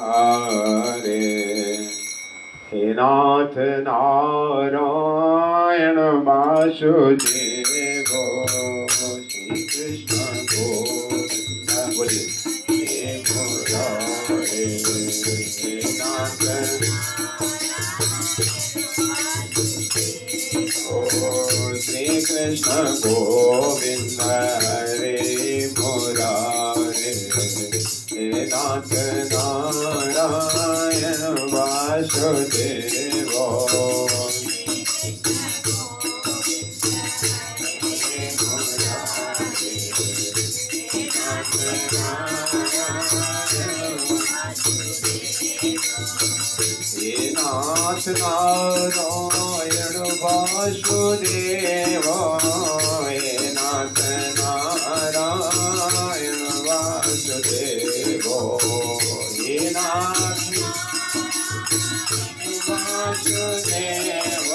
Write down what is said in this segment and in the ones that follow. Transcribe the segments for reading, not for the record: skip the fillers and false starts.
हरे। हे नाथ नारायण वासुदेव श्री कृष्ण गोविंद बोलिए। हे मुरारे हे नाथ श्री कृष्ण गोविंद हरे मुरारे हे नाथ नारायण वासुदेव हे नाथ नारायण वासुदेव हे नाथ नारायण वासुदेव हे नाथ वासुदेव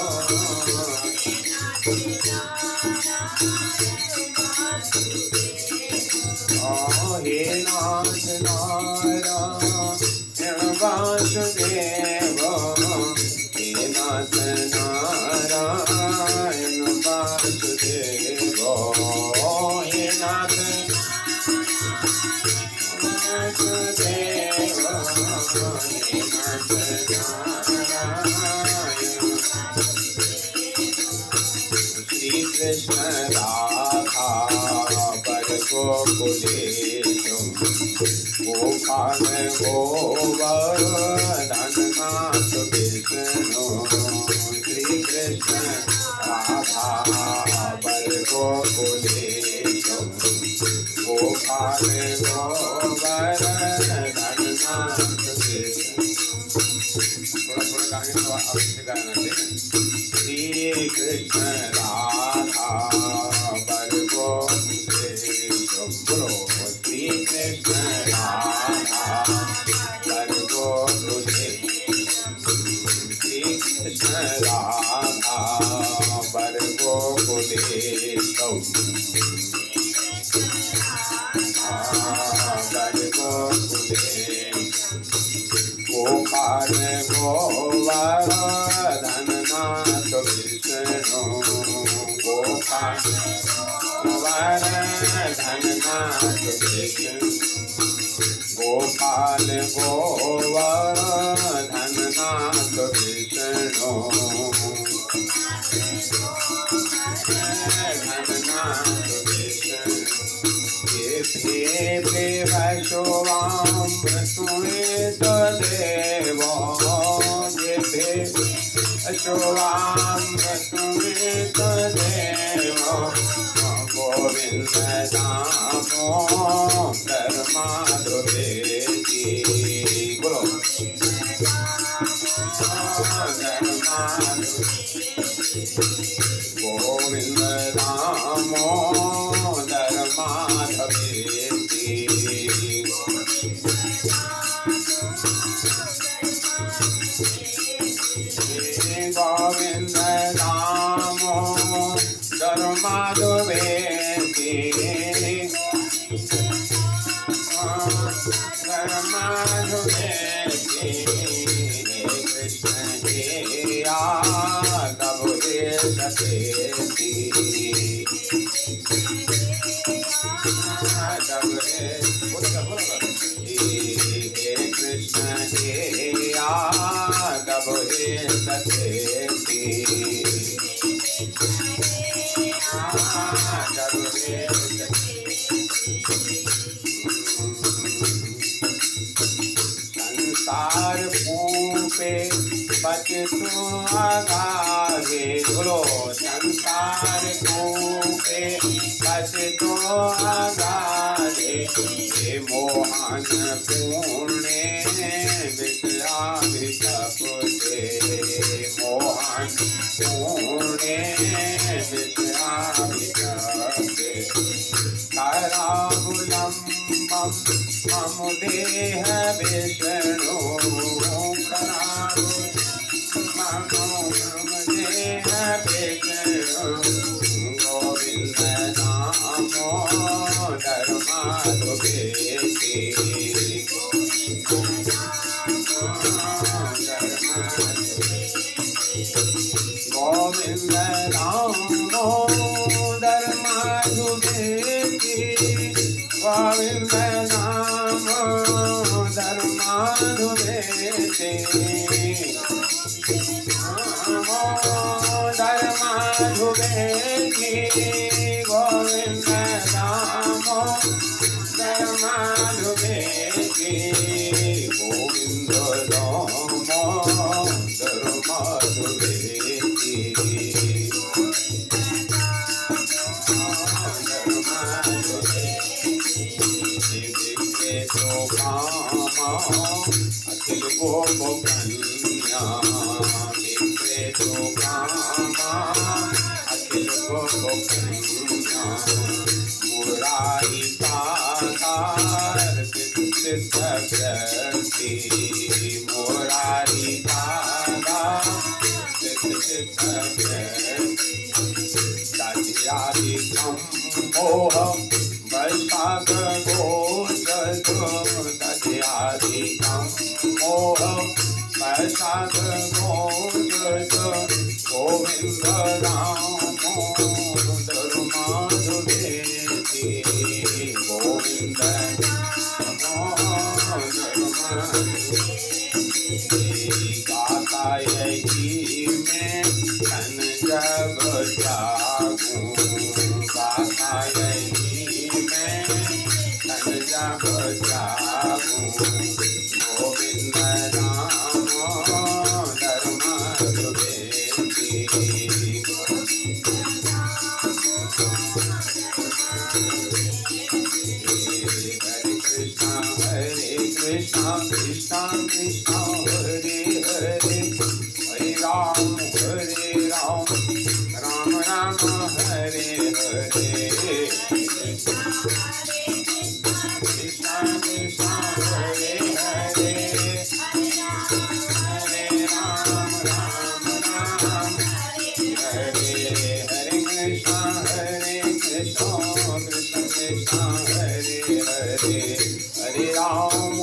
हे नाथ नारायण वासुदेव हे नाथ नारायण वासुदेव हे नाथ वासुदेव हे नाथ नारायण श्री कृष्ण राधा पर गोकुलेशु गोपाल गोवर्धननाथ विष्णु श्री कृष्ण राधा पर गोकुलेशु गोपाल गोवर्धननाथ विष्णु। थोड़ा थोड़ा गाएंगे तो आपसे गाना ठीक है। श्री कृष्ण राधा पर गोकुलेशु बोलो श्री कृष्ण राधा पर गोकुलेशु श्री कृष्ण राधा पर गोकुलेशु पर गोकुलेशु गोपाल गोवर्धननाथ विष्णु गोपाल गोवर्धननाथ विष्णु गोपाल गोवर्धननाथ विष्णु धननाथ विष्णु ये वैश्वामृत देव ये वैश्वामृत देव गोविंद दामोदर माधवेति बोलो गोविंद दामोदर माधवेति गोविंद दामोदर माधवेति माधवेति कृष्ण हे यादव हे सतेति यादव हे कृष्ण हे यादव हे सतेति यादव हे संसार पूपे बचतु आगाधे बोलो संसार पूपे बचतु आगाधे हे मोहन पुण्य विद्याभिषपुते मोहन पुण्य विद्याभिषपुते कराहुलम मम देह विष्णु मम देह विष्णु गोविंद दामोदर माधवेति माधुरे दामोदर माधुरे गोविंद दामोदर माधुरे गोविंद दामोदर माधुरे अखिल गोप कन्या तो कामा अखिल गोप कन्या मुरारी साकार सिद्धि मुरारी साकार सिद्धि मोह वैशाख गोचर दध्यादिकं मोह वैशाख गोचर गोविंद दामोदर माधुरेति गोविंद दामोदर माधुरेति गाता यही में धन जब जागूं गाता यही में धन जब जागूं गोविंद दामोदर माधुरेति हरे कृष्णा कृष्णा कृष्णा हरे हरे हरे राम राम राम हरे हरे कृष्णा कृष्णा हरे हरे हरे राम राम हरे हरे कृष्णा कृष्ण कृष्ण हरे हरे हरे राम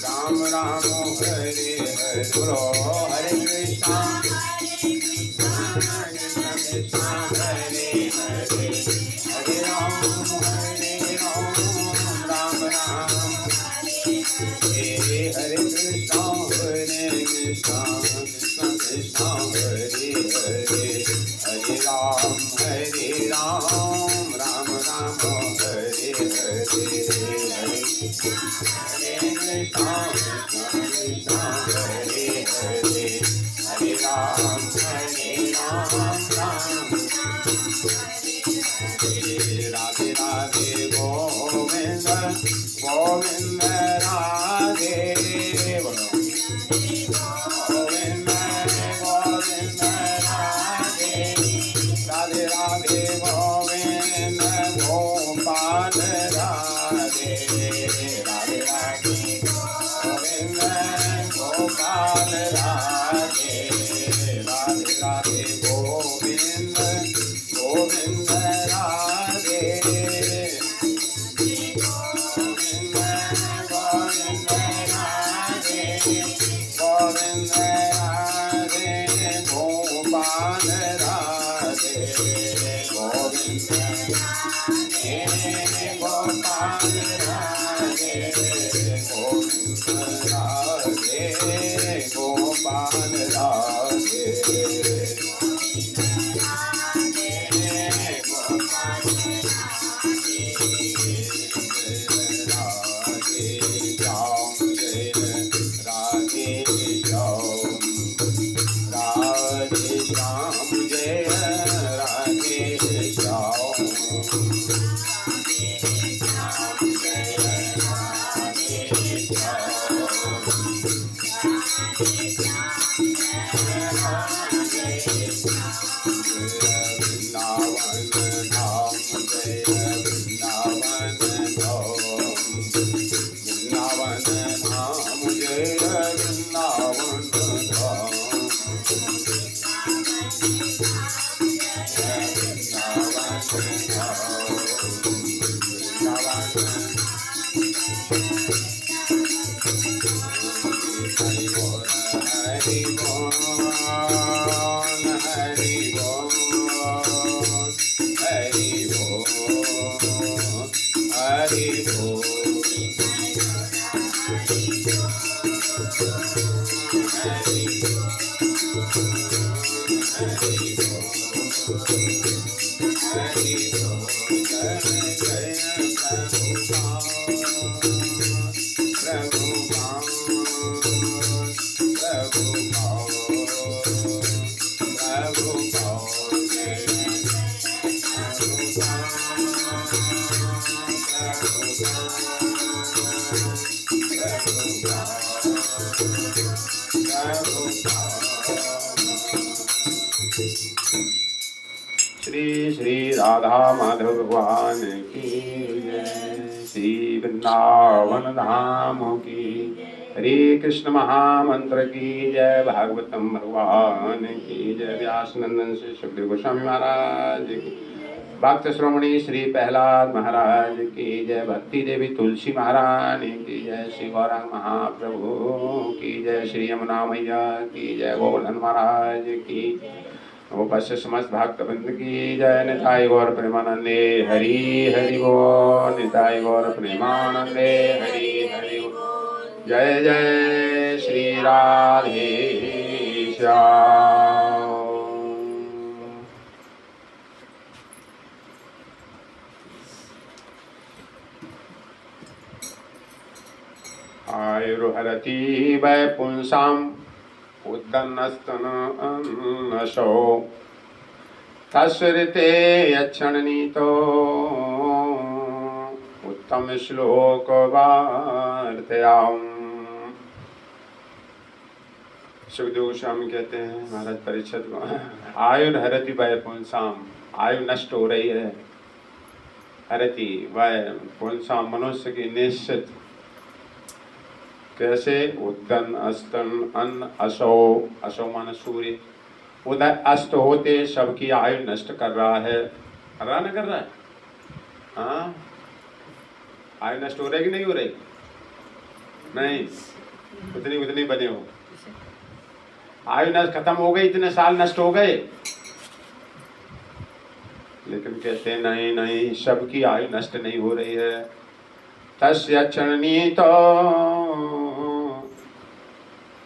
राम राम हरे हरे बोलो हरे कृष्णा कृष्ण कृष्ण हरे हरे हरे राम राम राम हरे हरे कृष्णा कृष्ण कृष्ण हरे हरे हरे राम राम राम हरे हरे हरे कृष्णा कृष्ण हरे हरे हरे राम राम राधे राधे गोविंद गोविंद राधे गोविंद गोविंद राधे राधे राधे गोविंद गोपाल राधे राधे राधे गोविंद गोपाल राधे राधे राधे गोविंद गोविंद राधे गोविंद गोविंद राधे गोविंद राधे गोपाल राधे गोविंद गोपाल राधे गोविंद राधे गोपाल राधे श्याम जय राधे श्याम श्याम जय राधे श्याम श्री श्री राधा माधव भगवान की जय। श्री वृंदावन धाम की। हरे कृष्ण महामंत्र की जय। भागवतम भगवान की जय। व्यास नंदन श्री सुखदेव गोस्वामी महाराज की। भक्त श्रोमणी श्री प्रहलाद महाराज की जय। भक्ति देवी तुलसी महारानी की जय। श्री गौरांग महाप्रभु की जय। श्री यमुना मैया की जय। गोवर्धन महाराज की। उपस्थित समस्त भक्त वृंद की जय। निताई गौर प्रेमानंदे हरि हरि बोल। निताई गौर प्रेमानंदे हरि हरि बोल। जय जय श्री राधे श्याम। आयुर्हरति वै पुंसाम् उद्दन्नस्तनशो तस्ऋते यच्छन्नीतो उत्तम श्लोक वार्तयाम्। सुखदेव गोस्वामी कहते हैं महाराज परीक्षित को, आयुर्हरति वै पुंसाम, आयु नष्ट हो रही है। हरति वै पुंसाम, मनुष्य की निश्चित। कैसे? उद्दन अस्तन अन्न असो, असो मान सूर्य। उदय अस्त होते सबकी आयु नष्ट कर रहा है। कर रहा, न कर रहा है? हाँ, आयु नष्ट हो रही कि नहीं हो रही? नहीं, उतनी उतनी बने हो। आयु नष्ट खत्म हो गई, इतने साल नष्ट हो गए। लेकिन कहते हैं नहीं नहीं, सबकी आयु नष्ट नहीं हो रही है। तस्य क्षणनीतो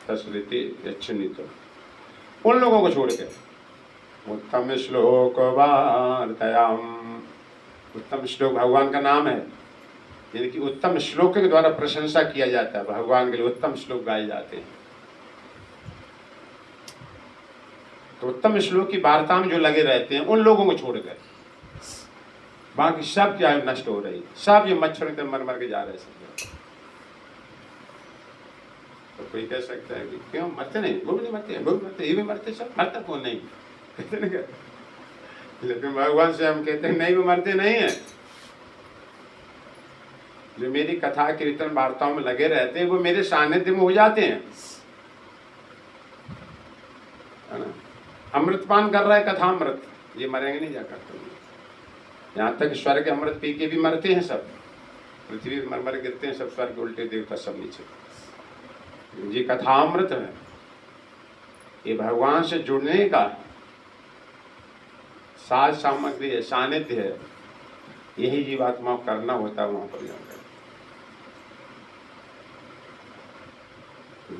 तस्कृति यच्छन्नीतो, उन लोगों को छोड़ के उत्तम श्लोक वार्तयाम। उत्तम श्लोक भगवान का नाम है, यानी कि उत्तम श्लोक के द्वारा प्रशंसा किया जाता है। भगवान के लिए उत्तम श्लोक गाए जाते हैं। तो उत्तम श्लोक की वार्ता में जो लगे रहते हैं, उन लोगों को छोड़कर बाकी सब की आयु नष्ट हो रही। सब ये मच्छरों से मर मर के जा रहे हैं। तो कोई कह सकता है कि क्यों मरते नहीं? वो भी नहीं मरते, वो भी मरते, ये भी मरते, सब मरता कौन नहीं? कहते नहीं क्या? लेकिन भगवान से हम कहते हैं नहीं, वो मरते नहीं है। जो मेरी कथा कीर्तन वार्ताओं में लगे रहते हैं, वो मेरे सानिध्य में हो जाते हैं, है ना? अमृतपान कर रहा है कथामृत, ये मरेंगे नहीं जाकर। यहाँ तक स्वर्ग के अमृत पी के भी मरते हैं सब। पृथ्वी मर मर गिरते हैं सब, स्वर्ग के उल्टे देवता सब नीचे। ये कथामृत है, ये भगवान से जुड़ने का साज सामग्री है, सानिध्य है। यही जीवात्मा करना होता है वहां पर जाकर।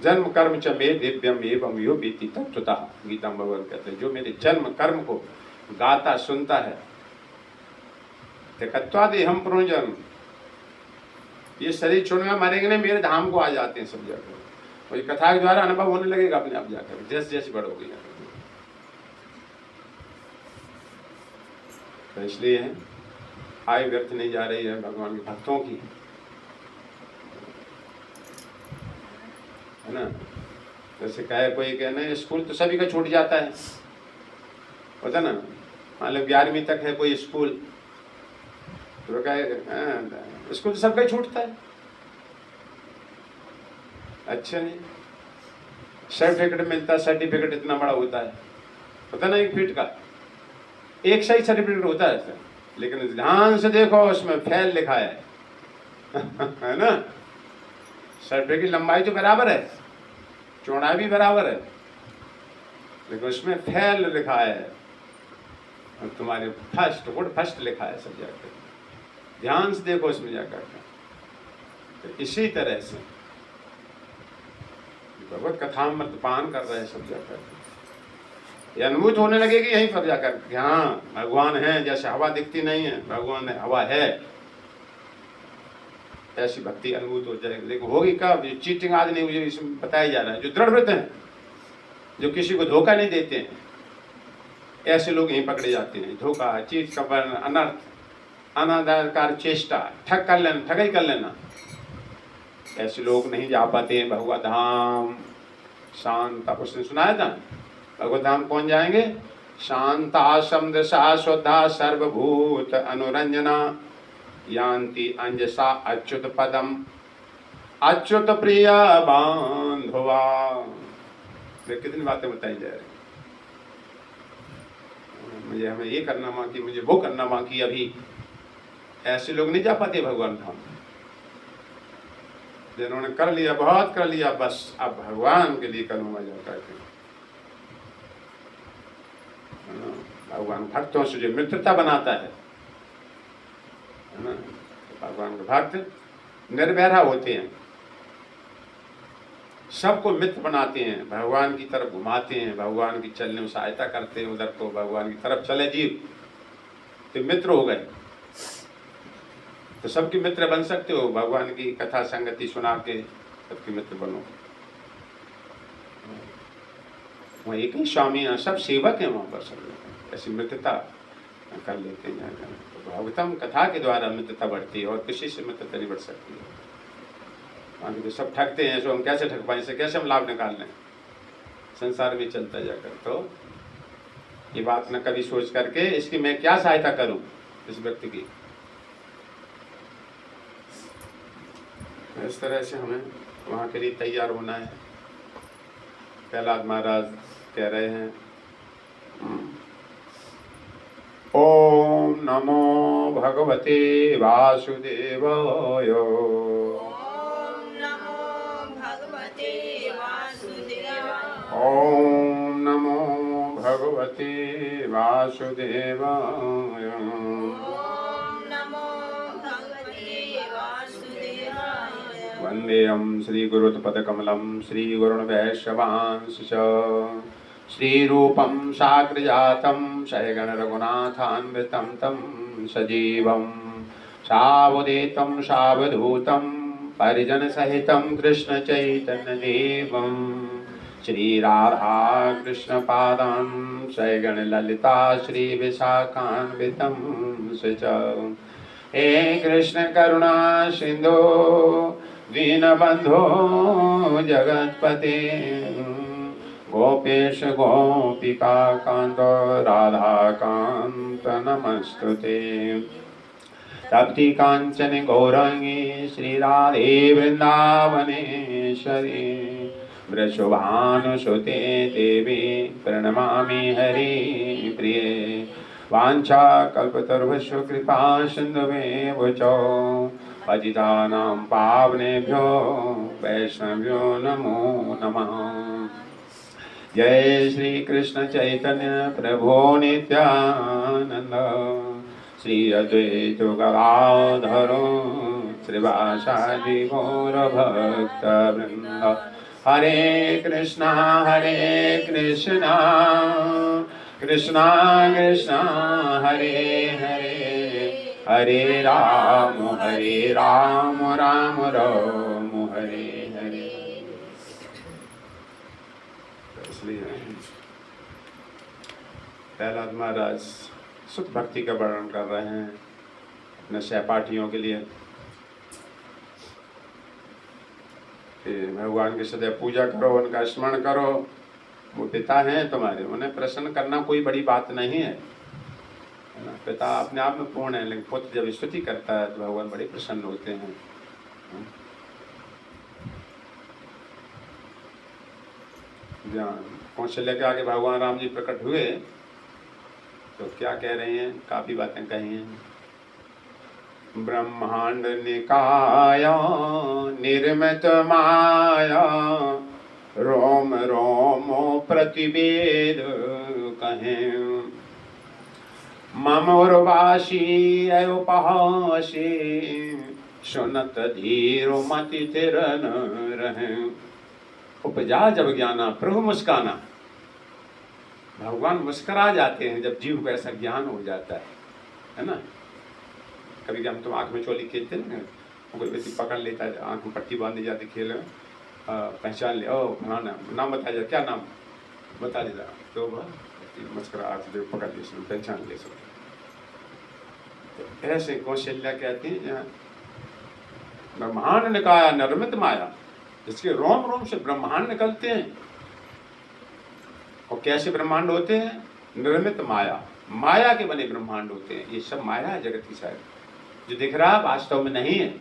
जन्म कर्म च मे दिव्यम एवं यो बीती तत्वता, गीता में भगवान कहते हैं जो मेरे जन्म कर्म को गाता सुनता है, तत्वादि हम पुनर्जन्म, ये शरीर छोड़ने में मरेंगे नहीं, मेरे धाम को आ जाते हैं सब जाकर। और ये कथा के द्वारा अनुभव होने लगेगा अपने आप जाकर, जैसे जैसे बढ़ोगे जाकर। तो इसलिए आयु व्यर्थ नहीं जा रही है भगवान के भक्तों की, है ना? जैसे कहे कोई कहना स्कूल तो सभी का छूट जाता है, होता ना? मान लो 11वीं तक है कोई स्कूल, तो कहे स्कूल तो सबका ही छूटता है। अच्छा नहीं, सर्टिफिकेट मिलता है, सर्टिफिकेट इतना बड़ा होता है, पता ना 1 फीट का, एक सही सर्टिफिकेट होता है सर। लेकिन ध्यान से देखो उसमें फेल लिखा है है ना? सर्टिफिकेट की लंबाई तो बराबर है, चौड़ाई भी बराबर है, लेकिन उसमें फेल लिखा है और तुम्हारे फर्स्ट लिखा है सब जाकर। ध्यान से देखो उसमें जाकर। तो इसी तरह से भगवत कथामृत पान कर रहे हैं सब जाकर। ये अनुभूत होने लगेगी यहीं पर जाकर कि हाँ भगवान है। जैसे हवा दिखती नहीं है, भगवान है, हवा है, ऐसी भक्ति अनुभूत हो जाएगी। देखो होगी कब? ये चीटिंग आज नहीं, मुझे इसमें बताया जा रहा है। जो दृढ़ व्रत हैं, जो किसी को धोखा नहीं देते हैं, ऐसे लोग यहीं पकड़े जाते हैं। धोखा, चीट, कपट, अनर्थ, अनादारकार चेष्टा, ठग कर लेना, ठगाई कर लेना, ऐसे लोग नहीं जा पाते हैं भगवत धाम। शांता, उसने सुनाया था, भगवत धाम कौन जाएंगे? शांता समदशा शुद्धा सर्वभूत अनुरंजना यान्ति अंजसा अच्युत पदम अच्युत प्रिय बांधवा। कितनी बातें बताई जा रही, मुझे हमें ये करना बाकी, मुझे वो करना बाकी। अभी ऐसे लोग नहीं जा पाते भगवान धाम। जिन्होंने कर लिया, बहुत कर लिया, बस अब भगवान के लिए करूँगा जा करके। भगवान भक्तों से जो मित्रता बनाता है ना, भगवान के भक्त निर्भय होते हैं, सबको मित्र बनाते हैं, भगवान की तरफ घुमाते हैं, भगवान की चलने में सहायता करते हैं। उधर को भगवान की तरफ चले जीव तो मित्र हो गए। तो सबके मित्र बन सकते हो, भगवान की कथा संगति सुना के सबके मित्र बनो। वहाँ एक ही स्वामी हैं, सब सेवक हैं वहाँ पर, सब लोग ऐसी मित्रता कर लेते हैं। तो भगवतम कथा के द्वारा मित्रता बढ़ती है और किसी से मित्रता नहीं बढ़ सकती है। वहाँ तो सब ठगते हैं, सो हम कैसे ठग पाएं, इससे कैसे हम लाभ निकाल लें? संसार में चलता जाकर। तो ये बात न कभी सोच करके इसकी मैं क्या सहायता करूं इस व्यक्ति की, इस तरह से हमें वहाँ के लिए तैयार होना है। प्रहलाद महाराज कह रहे हैं, ओम नमो भगवते वासुदेवाय। ओम नमो भगवते वासुदेवाय। ओम नमो भगवते वासुदेवाय। ओम नमो भगवते वासुदेवाय। वंदेयं श्रीगुरुत्पदकमलं श्रीगुरुन् वैष्णवांश श्रीरूपं साग्रजातं सहगण रघुनाथान्वितं तं सजीवं सावधूतं सावधूतं परिजनसहितं कृष्णचैतन्यदेवं श्रीराधा कृष्णपादान् सहगण ललिता श्रीविशाखान्वितं च। हे कृष्ण करुणा सिंधो दीनबंधो जगत्पते गोपेश गोपिका कांत राधा कांत नमस्तुते। तप्ति कांचन गौरांगी श्री राधे वृंदावनेश्वरी वृषभानुसुते देवी प्रणमामि हरि प्रिये। वाञ्छा कल्पतरुभ्यश्च कृपा सिन्धुवेव च पतितानां पावनेभ्यो वैष्णव्यो नमो नमः। जय श्री कृष्ण चैतन्य प्रभो नित्यानंद श्री अद्वैत गदाधर श्रीवासादि गौर भक्त वृंद। हरे कृष्णा कृष्णा कृष्णा हरे हरे हरे राम राम राम हरे हरे। इसलिए प्रहलाद महाराज सुख भक्ति का वर्णन कर रहे हैं अपने सहपाठियों के लिए कि भगवान की सदैव पूजा करो, उनका स्मरण करो। वो पिता हैं तुम्हारे, उन्हें प्रसन्न करना कोई बड़ी बात नहीं है ना। पिता अपने आप में पूर्ण है, लेकिन पुत्र जब स्तुति करता है तो भगवान बड़े प्रसन्न होते हैं। कौशल्या के आगे भगवान राम जी प्रकट हुए तो क्या कह रहे हैं, काफी बातें कही हैं। ब्रह्मांड निकाया निर्मित माया रोम रोमो प्रतिवेद कहें ममोर्वासी अयोपहासी सुनत धीरो मति तिरन रहे। उपजा जब ज्ञाना प्रभु मुस्काना, भगवान मुस्करा जाते हैं जब जीव को ऐसा ज्ञान हो जाता है ना। कभी हम तो आँख में चोली खेलते हैं, कोई व्यक्ति पकड़ लेता है, आँख में पट्टी बांधी जाती खेल में, पहचान ले, ओ फलाना नाम बताया जाए, क्या नाम बता देता, तो वह मस्करा आँख से पकड़ ले, पहचान ले सकते। तो ऐसे कौशल्या कहती है जहाँ ब्रह्मांड निकाया निर्मित माया, जिसके रोम रोम से ब्रह्मांड निकलते हैं। और कैसे ब्रह्मांड होते हैं? निर्मित माया, माया के बने ब्रह्मांड होते हैं। ये सब माया है जगत की सारी, जो दिख रहा वास्तव में नहीं है।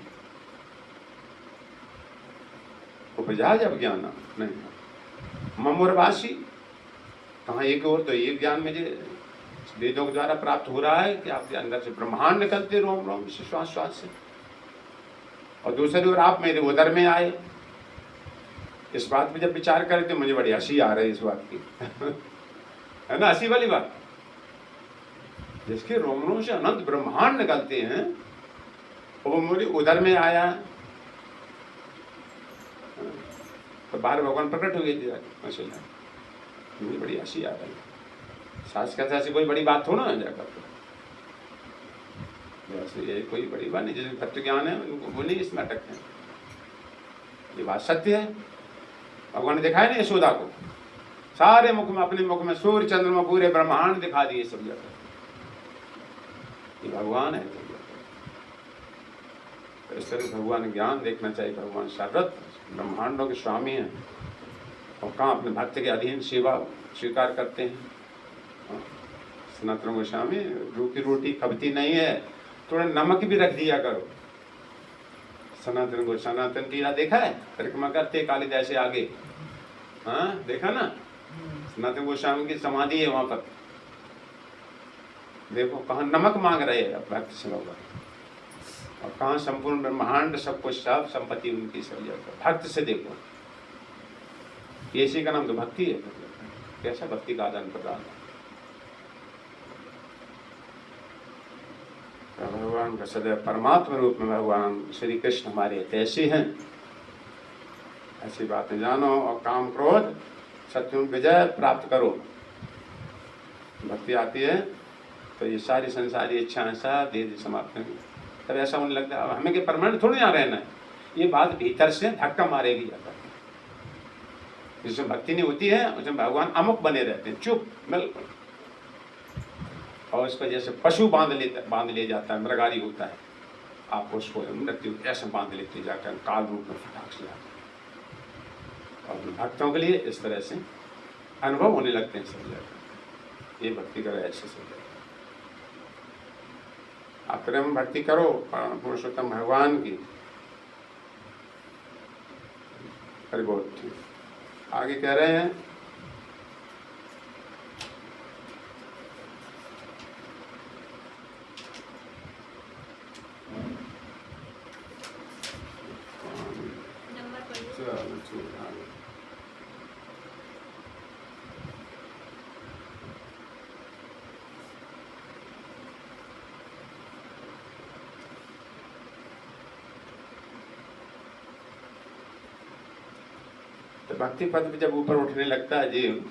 उपजा जब ज्ञान नहीं ममुरवासी, कहाँ एक और तो ये ज्ञान मुझे वेदों के द्वारा प्राप्त हो रहा है कि आपके अंदर से ब्रह्मांड निकलते रोम रोम से, श्वास श्वास से, और दूसरी ओर आप मेरे उदर में आए। इस बात पे जब विचार करें तो मुझे बड़ी हंसी आ रही है इस बात की है ना, हंसी वाली बात। जिसके रोम रोम से अनंत ब्रह्मांड निकलते हैं और वो मेरे उदर में आया, तो बाहर भगवान प्रकट हो गए माशाल्लाह। मुझे बड़ी हंसी आ रही है। सास कहते ऐसी कोई बड़ी बात हो ना जाकर, वैसे ये कोई बड़ी बात नहीं। जिसमें तत्व ज्ञान है उनको वो नहीं इसमें अटकते हैं। ये बात सत्य है। भगवान ने दिखाया नहीं यशोदा को, सारे मुख में, अपने मुख में सूर्य चंद्रमा पूरे ब्रह्मांड दिखा दिए सब जगह। ये भगवान है। तो इस तरह भगवान ज्ञान देखना चाहिए। भगवान सर्वत्र ब्रह्मांडों के स्वामी हैं और कहाँ अपने भक्त के अधीन सेवा स्वीकार करते हैं। सनातन गोस्वामी, रूखी रोटी खबती नहीं है, थोड़ा नमक भी रख दिया करो। सनातन टीला देखा है, परिक्रमा करते कालिदास से आगे, हाँ देखा ना, सनातन गोस्वामी की समाधि है वहां पर। देखो कहाँ नमक मांग रहे हैं भक्त से भगवान, और कहाँ संपूर्ण ब्रह्मांड सब कुछ, सब संपत्ति उनकी सब जगह। भक्त से देखो, इसी का नाम तो भक्ति है। कैसा भक्ति का आदान प्रदान है। भगवान का सदैव परमात्मा रूप में भगवान श्री कृष्ण हमारे ऐसे हैं। ऐसी बातें जानो और काम क्रोध सत्य विजय प्राप्त करो। भक्ति आती है तो ये सारी संसारी इच्छाएं सब धीरे धीरे समाप्त होंगी। तब ऐसा होने लगता है हमें के परमानेंट थोड़ी यहाँ रहना है। ये बात भीतर से धक्का मारेगी जाकर। जिसमें भक्ति नहीं होती है उसमें भगवान अमुक बने रहते हैं, चुप बिल्कुल। और इसको जैसे पशु बांध ले जाता है, मृगारी होता है, आप उसको मृत्यु ऐसे बांध लेते जाकर काल रूप में फटाक से जाकर। और भक्तों के लिए इस तरह से अनुभव होने लगते हैं सब जगह। ये भक्ति करो ऐसे सब जगह। आप प्रेम भक्ति करो पुरुषोत्तम भगवान की। अरे बहुत ठीक। आगे कह रहे हैं तो भक्ति पद पे जब ऊपर उठने लगता है जीव,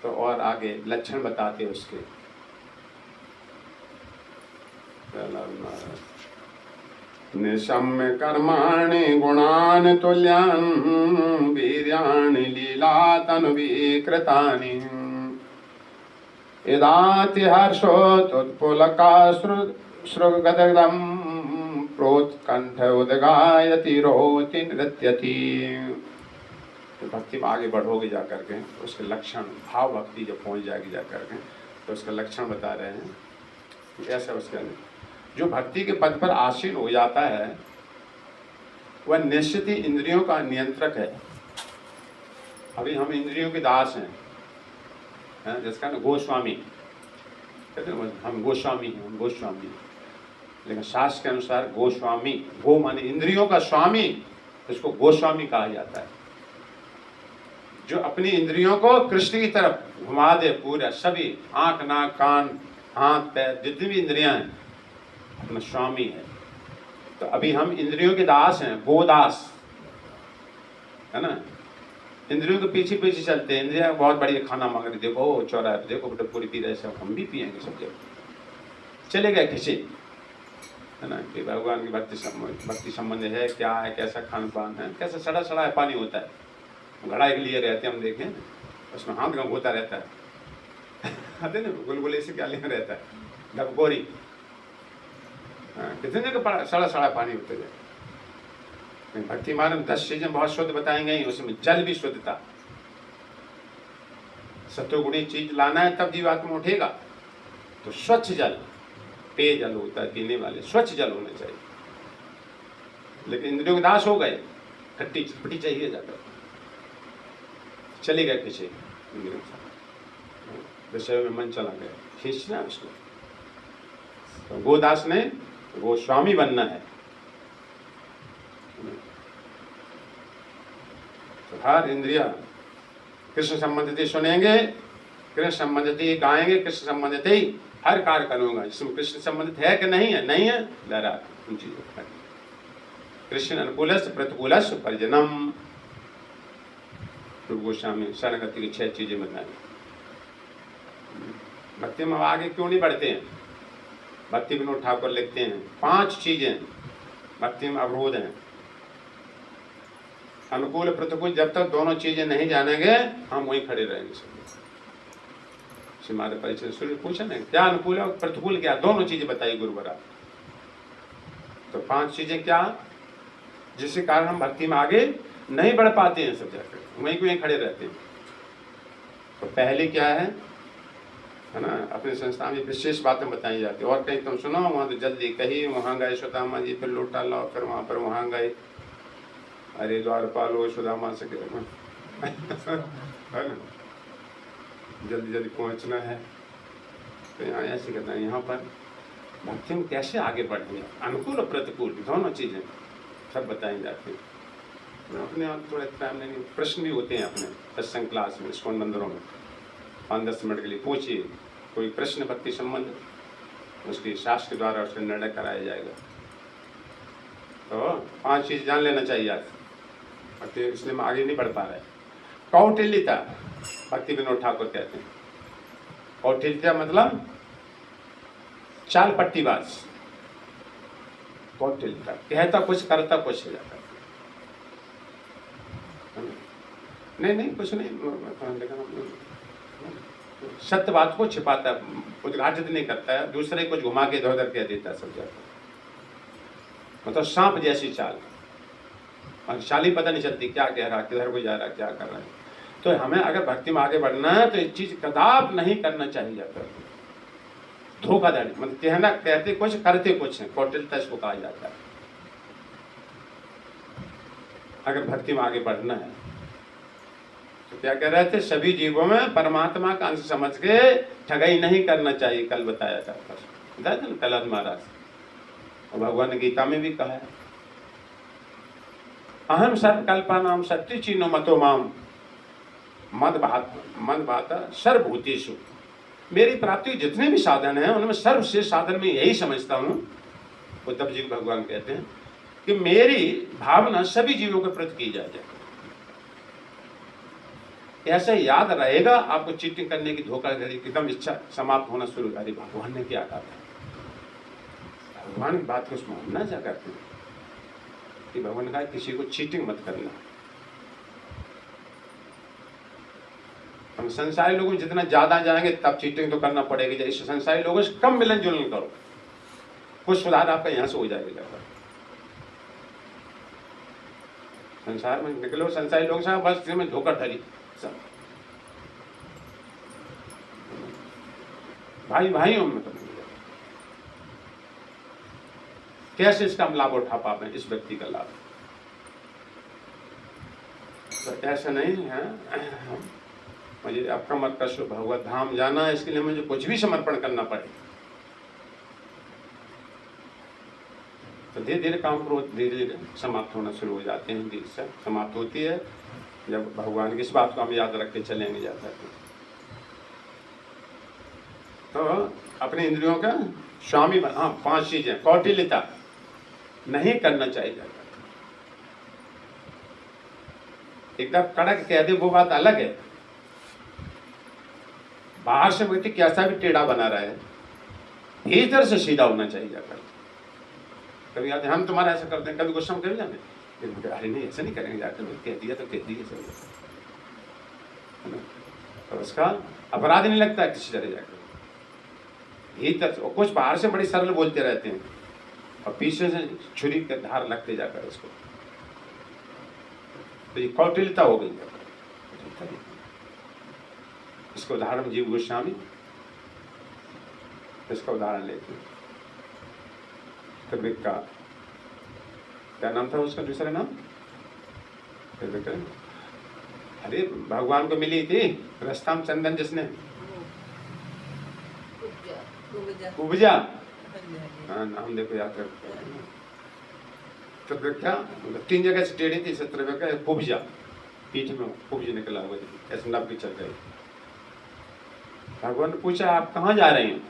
तो और आगे लक्षण बताते उसके। निशम्य कर्माणि गुणान् तुल्यान् वीर्याणि लीलातनुविकृतानि यदाति हर्षोत्पुलकाश्रुगदग्धं प्रोत्कण्ठ उद्गायति रोति नृत्यति। तो भक्ति में आगे बढ़ोगे जा करके उसके लक्षण, भाव भक्ति जब पहुंच जाएगी जा करके तो उसका लक्षण बता रहे हैं। ऐसा उसका जो भक्ति के पद पर आसीन हो जाता है वह निश्चित ही इंद्रियों का नियंत्रक है। अभी हम इंद्रियों के दास हैं, जिसका ना गोस्वामी कहते हैं, हम गोस्वामी हैं, हम गोस्वामी। लेकिन शास्त्र के अनुसार गोस्वामी, गो माने इंद्रियों का स्वामी, इसको गोस्वामी कहा जाता है। जो अपनी इंद्रियों को कृष्ण की तरफ घुमा दे, पूरा सभी आंख नाक कान हाथ पैर जितनी भी इंद्रियां हैं अपना स्वामी है। तो अभी हम इंद्रियों के दास हैं, गोदास है ना। इंद्रियों के पीछे पीछे चलते हैं। इंद्रियां बहुत बढ़िया खाना मांग रही, देखो चौराहे पे देखो बेटा पूरी पी रहे, सब हम भी पियेंगे सब जगह। चले गए खिंचे, है ना, कि भगवान की भक्ति संबंध है क्या है, कैसा खान पान है, कैसा सड़ा सड़ा है पानी होता है, घड़ा एक लिए रहते हैं हम देखें, उसमें हाथ का होता रहता है आते ना गुलगुले से क्या लिया रहता है, ढबकोरी, कितने जगह सड़ा सड़ा पानी होते जाए। भक्ति मार्ग में 10 चीजें बहुत शुद्ध बताई गई, उसमें जल भी शुद्धता, सत्वगुणी चीज लाना है तब जीवात्मा उठेगा, तो स्वच्छ जल, पेय जल होता है पीने वाले, स्वच्छ जल होने चाहिए। लेकिन इंद्रियों के दास हो गए, खट्टी चटपटी चाहिए जाकर, चले गए पीछे इंद्रियों से, विषय में मन चला गया, खींचना उसको। तो गोदास ने गोस्वामी बनना है, तो हर इंद्रिया कृष्ण संबंधित सुनेंगे, कृष्ण संबंधित गाएंगे, कृष्ण संबंधित ही हर कार्य करूंगा। जिसमें कृष्ण संबंधित है कि नहीं है, नहीं है लड़ा उन चीजों को, कृष्ण अनुकूलस प्रतिकूलस परिजनम। रूप गोस्वामी शरणगति की 6 चीजें बताई। भक्ति में आगे क्यों नहीं बढ़ते हैं? भक्ति विनोद ठाकुर लिखते हैं 5 चीजें भक्ति में अवरोध हैं, अनुकूल प्रतिकूल। जब तक दोनों चीजें नहीं जानेंगे हम वहीं खड़े रहेंगे। हमारे परिचय सूर्य पूछा ना क्या अनुकूल और प्रतिकूल क्या, दोनों चीजें बताई गुरुवरा। तो 5 चीजें क्या, जिसके कारण हम भक्ति में आगे नहीं बढ़ पाते हैं, सब जाकर वहीं खड़े रहते हैं। तो पहले क्या है ना, अपने संस्था में विशेष बातें बताई जाती है, और कहीं तुम सुनो वहां तो जल्दी कही, वहां गए सुदामा जी, फिर लोटा लाओ, फिर वहां पर वहां गए, अरे द्वारपालो सुदामा से जल्दी जल्दी पहुंचना है। तो यहाँ ऐसे कहते हैं, यहाँ पर भक्ति में कैसे आगे बढ़ेंगे, अनुकूल और प्रतिकूल दोनों चीजें सब बताई जाती हैं। अपने आप थोड़ा टाइम नहीं, प्रश्न भी होते हैं अपने सत्संग क्लास में, स्कूल मंदिरों में 5-10 मिनट के लिए पूछिए कोई प्रश्न भक्ति संबंध, उसकी शास्त्र के द्वारा उसका निर्णय कराया जाएगा। तो 5 चीज जान लेना चाहिए आज, भक्ति इसलिए हम आगे नहीं बढ़ पा रहे। कौटिल्यता, भक्ति विनोद ठाकुर कहते हैं, कौटिल्यता मतलब चाल पट्टीबाज। कौटिल्यता कहता कुछ करता कुछ हो जाता, नहीं कुछ नहीं, सत्य बात को छिपाता है, उद्घाटित नहीं करता है, दूसरे कुछ घुमा के इधर उधर कह देता है सब जाता, मतलब सांप जैसी चाल, और चाल ही पता नहीं चलती क्या कह रहा, किधर को जा रहा, क्या कर रहा है। तो हमें अगर भक्ति में आगे बढ़ना है तो इस चीज कदाप नहीं करना चाहिए जाकर, धोखाधड़ी, मतलब कहना कहते कुछ करते कुछ है, कौटिल्यता इसको कहा जाता है। अगर भक्ति में आगे बढ़ना है तो क्या कह रहे थे, सभी जीवों में परमात्मा का अंश समझ के ठगाई नहीं करना चाहिए। कल बताया था प्रहलाद महाराज, और भगवान ने गीता में भी कहा है, अहम सर्वकल्पानां सत्य चीनो मतो माम मद बात सर्वभूतेषु। मेरी प्राप्ति जितने भी साधन हैं उनमें सर्वश्रेष्ठ साधन में यही समझता हूँ, उद्धव जी भगवान कहते हैं कि मेरी भावना सभी जीवों के प्रति की जाए। ऐसा याद रहेगा, आपको चीटिंग करने की, धोखाधड़ी की एकदम इच्छा समाप्त होना शुरू करी। भगवान ने क्या कहा, भगवान की बात को मानना जा करते हैं कि भगवान ने कहा किसी को चीटिंग मत करना। हम संसारी लोगों में जितना ज्यादा जाएंगे तब चीटिंग तो करना पड़ेगी। इस संसारी लोगों से कम मिलन जुलन करो, कुछ सुधार आपका यहां से हो जाएगा। जाकर संसार में निकलो, संसारी लोगों से बस में धोखाधड़ी, सब भाई भाइयों में तो कैसे इसका हम लाभ उठा पाते हैं, इस व्यक्ति का लाभ। तो ऐसा नहीं है, मुझे आपका मत कष्ट भगवत धाम जाना है, इसके लिए मुझे कुछ भी समर्पण करना पड़े। तो धीरे धीरे काम क्रोध धीरे धीरे समाप्त होना शुरू हो जाते हैं। धीरे से समाप्त होती है जब भगवान की इस बात को हम याद रख के चलेंगे जाता है। तो अपने इंद्रियों का स्वामी बना। हाँ, 5 चीजें, कौटिल्यता नहीं करना चाहिए जाता। एकदम कड़क कह दे वो बात अलग है, बाहर से व्यक्ति कैसा भी टेढ़ा बना रहा है, भीतर से सीधा होना चाहिए जाकर। कभी आते हम तुम्हारा ऐसा करते हैं, कभी गुस्सा में कभी जाने, फिर अरे नहीं ऐसा नहीं करेंगे जाकर, कह दिया तो कह दिया सब, है ना। तो उसका अपराध नहीं लगता है किसी तरह जाकर। यही तक कुछ बाहर से बड़ी सरल बोलते रहते हैं और पीछे से छुरी के धार लगते जाकर उसको, तो ये कौटिल्यता हो गई। इसका उदाहरण जीव गोस्वामी, इसका उदाहरण लेते हैं। कबीर का क्या नाम था उसका दूसरा नाम? अरे भगवान को मिली थी रास्ता में चंदन जिसने, कुब्जा, हाँ नाम देखो याद रखो। त्रिव्यका तीन जगह से टेढ़ी थी, त्रिव्यका कुब्जा, पीठ में कुब्ज निकला हुआ थी, ऐसे नब के चल गए। भगवान ने पूछा आप कहाँ जा रहे हैं?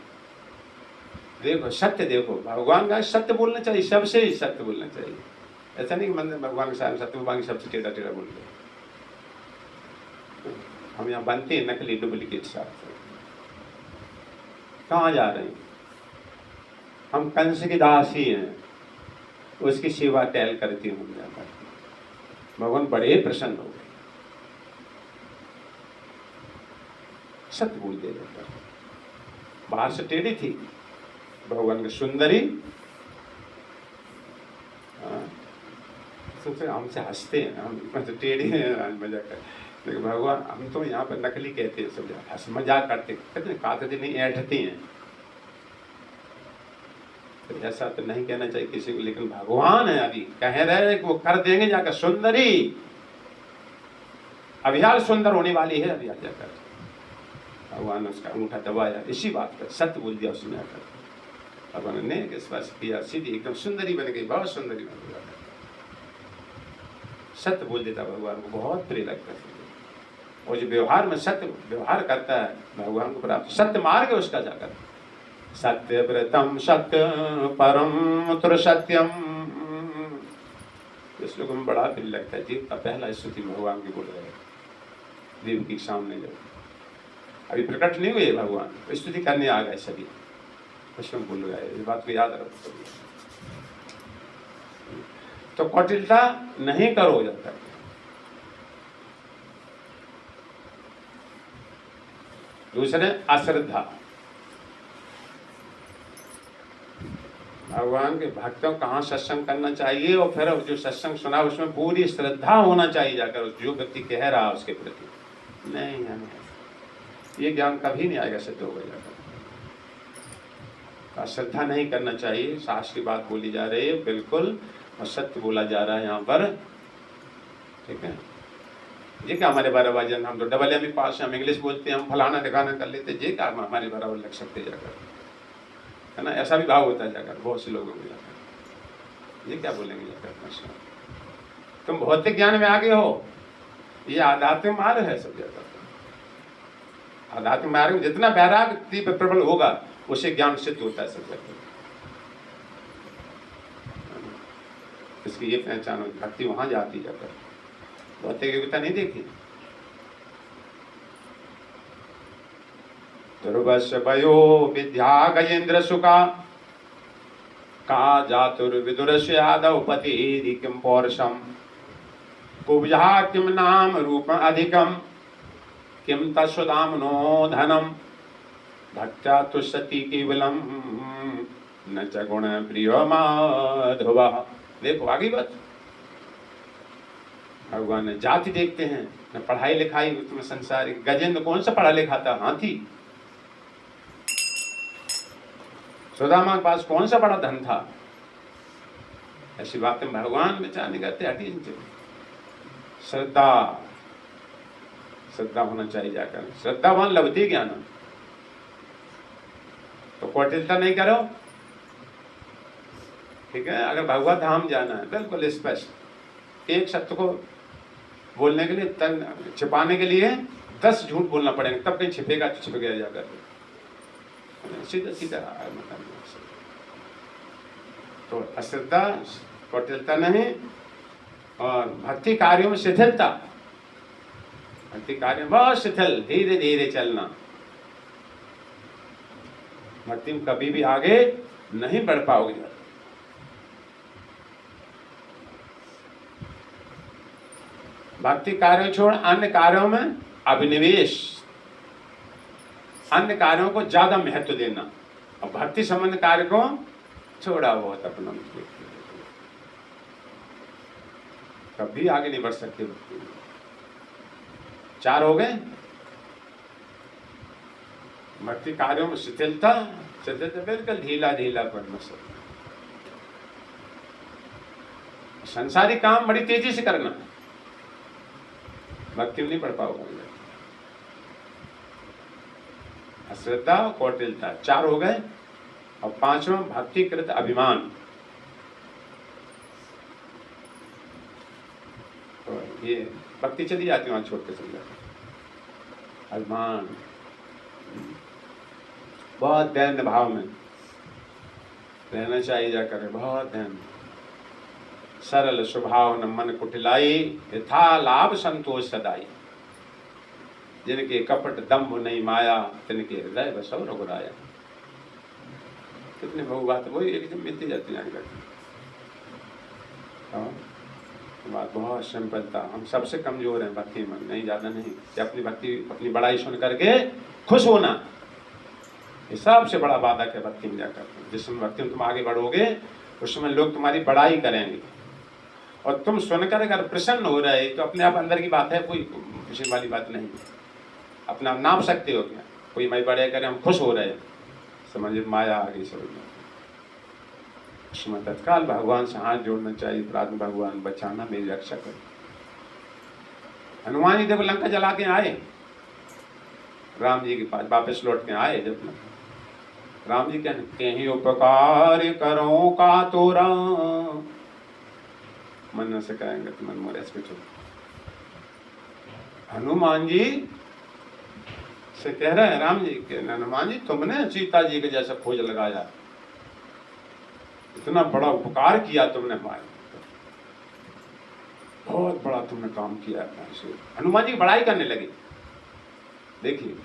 देखो सत्य देखो, भगवान का सत्य बोलना चाहिए, सबसे ही सत्य बोलना चाहिए। ऐसा नहीं कि मंदिर भगवान के सामने सत्य, भगवान सबसे टेढ़ा टेढ़ा बोल रहे। हम यहाँ बनते हैं नकली डुप्लीकेट साथ। कहाँ जा रहे हैं? हम कंस की दासी हैं, उसकी सेवा टहल करती हूँ जाकर। भगवान बड़े प्रसन्न हो गए, सत्य बोल दे जाकर। बाहर से टेढ़ी थी, भगवान की सुंदरी, सोचे हमसे हंसते हैं, हम तो टेढ़े हैं मजाक कर, लेकिन भगवान हम तो यहाँ पर नकली कहते हैं, सब हंस मजाक करते, कहते हैं काते नहीं ऐठते हैं। तो ऐसा तो नहीं कहना चाहिए किसी को, लेकिन भगवान है अभी कह रहे हैं कि वो कर देंगे जाकर सुंदरी, अभियाल सुंदर होने वाली है अभी जाकर। भगवान ने उसका अंगूठा दबाया, इसी बात पर सत्य बोल दिया उसने आकर। भगवान ने स्पर्श किया, सीधी एकदम सुंदरी बन गई, बहुत सुंदरी बन गई। सत्य बोल देता भगवान को बहुत प्रिय लगता है। और जो व्यवहार में सत्य व्यवहार करता है भगवान को प्राप्त, सत्य मार्ग है उसका जाकर। सत्य व्रतम सत्य परम सत्यम, इस श्लोक में बड़ा प्रिय लगता है। जीव का पहला स्तुति भगवान की बोल रहे हैं देव के सामने, जब अभी प्रकट नहीं हुए भगवान, स्तुति करने आ गए सभी, उसमें बोल गए। इस बात को याद रखो। तो कौटिल्यता नहीं करो जाता। दूसरे अश्रद्धा, भगवान के भक्तों कहाँ सत्संग करना चाहिए, और फिर जो सत्संग सुना उसमें पूरी श्रद्धा होना चाहिए जाकर, जो व्यक्ति कह रहा है उसके प्रति। नहीं ये ज्ञान कभी नहीं आएगा सिद्ध होगा जाकर। श्रद्धा नहीं करना चाहिए, शास्त्र की बात बोली जा रही है बिल्कुल, और सत्य बोला जा रहा है यहाँ पर, ठीक है। ये क्या हमारे बराबर जन, हम तो डबल एम पास, हम इंग्लिश बोलते हैं, हम फलाना दिखाना कर लेते, ये क्या हमारे बराबर लग सकते जाकर, है ना। ऐसा भी भाव होता है जाकर बहुत से लोगों को जाकर, ये क्या बोलेंगे जाकर। तुम भौतिक ज्ञान में आगे हो, ये आध्यात्मिक मार्ग है सब जाकर। आध्यात्मिक मार्ग में जितना वैराग तीव्र प्रबल होगा उसे ज्ञान सिद्ध होता है सब जाकर। इसकी ये पहचान होती, भक्ति वहां जाती जाकर, भौतिक योग्यता नहीं देखी। ध्रुवस्य वयो विद्या गजेन्द्र सुखा, का जातुर्विदुरस्य यादव पति किम पौरुषम, कुब्जा किम नाम रूप अधिकम, किम तत्सुदाम्नो धनम, भक्त्या तुष्यति केवलम न च गुण प्रियो माधवा। देखो आगे बात, भगवान ने जाति देखते हैं, न पढ़ाई लिखाई उसमें संसारिक। गजेंद्र कौन सा पढ़ा लिखा था? हाथी। सुदामा के पास कौन सा बड़ा धन था? ऐसी बातें भगवान विचार नहीं करते। हटी श्रद्धा, श्रद्धा होना चाहिए जाकर। श्रद्धावान लभते ज्ञान। तो कौटिल्यता नहीं करो, ठीक है। अगर भगवत धाम जाना है बिल्कुल स्पष्ट, एक सत्य को बोलने के लिए, तन छिपाने के लिए 10 झूठ बोलना पड़ेगा, तब कहीं छिपेगा तो छिप गया जाकर, सीधा सीधा। तो अश्रद्धा, कौटिल्यता नहीं, और भक्ति कार्यों में शिथिलता। भक्ति कार्य में बहुत शिथिल, धीरे धीरे चलना। भक्ति में कभी भी आगे नहीं बढ़ पाओगे। भक्ति कार्य छोड़ अन्य कार्यों में अभिनिवेश, अन्य कार्यों को ज्यादा महत्व देना, और भक्ति संबंध कार्य को छोड़ा बहुत अपना, कभी आगे नहीं बढ़ सकते। चार हो गए। भक्ति कार्यों में शिथिलता, बिल्कुल ढीला ढीला पड़ना सब, संसारी काम बड़ी तेजी से करना, भक्ति में नहीं पढ़ पाओगे। अश्रद्धा और कौटिल्यता, चार हो गए। और पांचवा भक्तिकृत अभिमान। तो ये भक्ति चली जाती वहां छोड़ के समझा, अभिमान, बहुत दैन्य भाव में रहना चाहिए जाकर, बहुत दैन्य, सरल स्वभाव न मन कुटिलाई, यथा लाभ संतोष सदाई, जिनके कपट दम्भ नहीं माया, तिनके हृदय बसव रघुराया। कितने बहु बात वही एक जब मिलती जाती है। बात बहुत सिंपलता, हम सबसे कमजोर हैं भक्ति में, नहीं ज्यादा नहीं। कि अपनी भक्ति, अपनी बड़ाई सुन करके खुश होना, ये सबसे बड़ा बाधक है भक्ति में जाकर। जिसमें भक्ति में तुम आगे बढ़ोगे, उसमें लोग तुम्हारी बड़ाई करेंगे, और तुम सुनकर अगर प्रसन्न हो रहे तो अपने आप अंदर की बात है, कोई खुशी वाली बात नहीं। अपना नाप सकते हो क्या, कोई मैं बड़े करे हम खुश हो रहे हैं, समझ माया आ गई समझ में। उसमें तत्काल भगवान से हाथ जोड़ना चाहिए, प्रार्थना, भगवान बचाना, मेरी रक्षा करो। हनुमान जी देखो लंका जला के आए, राम जी के पास वापस लौट के आए, जब राम जी कहते हैं उपकार करो का तो राम, मन से कहेंगे तो मन मोरे पे चलो। हनुमान जी से कह रहे हैं राम जी के, हनुमान जी तुमने सीता जी के जैसा खोज लगाया, इतना बड़ा उपकार किया तुमने हमारे, बहुत बड़ा तुमने काम किया है। हनुमान जी की बड़ाई करने लगे। देखिए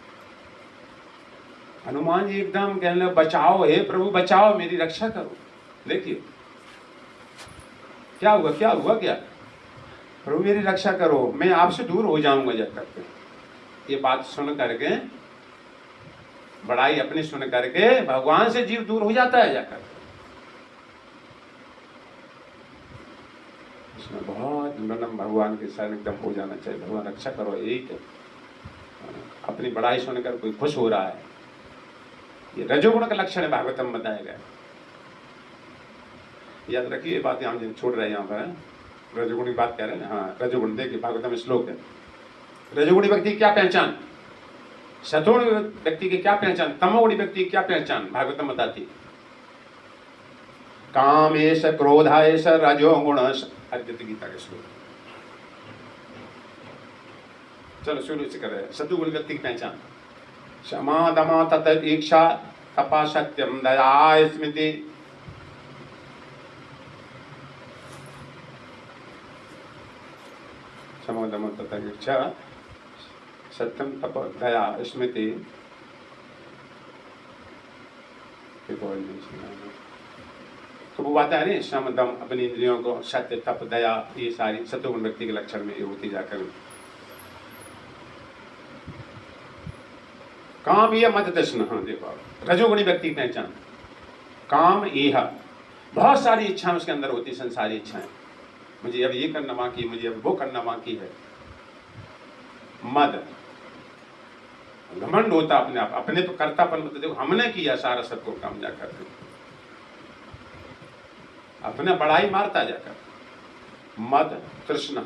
हनुमान जी एकदम कहने लगे बचाओ, हे प्रभु बचाओ, मेरी रक्षा करो। देखिए क्या हुआ, क्या हुआ, क्या प्रभु मेरी रक्षा करो, मैं आपसे दूर हो जाऊंगा जब तक। ये बात सुन करके, बड़ाई अपनी सुन करके भगवान से जीव दूर हो जाता है जाकर। इसमें बहुत नम्र भगवान के शरण एकदम हो जाना चाहिए, भगवान रक्षा करो, यही तो। अपनी बड़ाई सुनकर कोई खुश हो रहा है, ये रजोगुण का लक्षण है, भागवतम बताया गया। याद रखिए बात, हम छोड़ रहे हैं यहाँ पर, रजोगुण की बात कह रहे हैं। हाँ रजोगुण, देखिए भागवतम में श्लोक है, रजोगुणी व्यक्ति की क्या पहचान, सतोगुणी व्यक्ति की क्या पहचान, तमोगुणी व्यक्ति की क्या पहचान, भागवतम बताती। काम एष क्रोध एष रजोगुण, अर्जुन गीता के श्लोक। चलो शुरू से कर रहे हैं। सतोगुणी व्यक्ति की पहचान, क्षमा दमा तत इच्छा तपा सत्यम दया स्मृति। क्षमा दमा तत इच्छा सत्यम तप दया स्मृति। तो वो बात है नहीं, सम दम, अपनी इंद्रियों को, सत्य तप दया, ये सारी सतोगुण व्यक्ति के लक्षण में ये होती जाकर। काम यह मत दर्शन, हाँ देखो रजोगुणी व्यक्ति की पहचान, काम यह, बहुत सारी इच्छाएं उसके अंदर होती, संसारी इच्छाएं, मुझे अब ये करना बाकी, मुझे अब वो करना बाकी है। मद, घमंड होता अपने आप, अपने तो कर्तापन, मतलब देखो हमने किया सारा सबको काम जाकर, अपने बड़ाई मारता जाकर। मद, तृष्णा,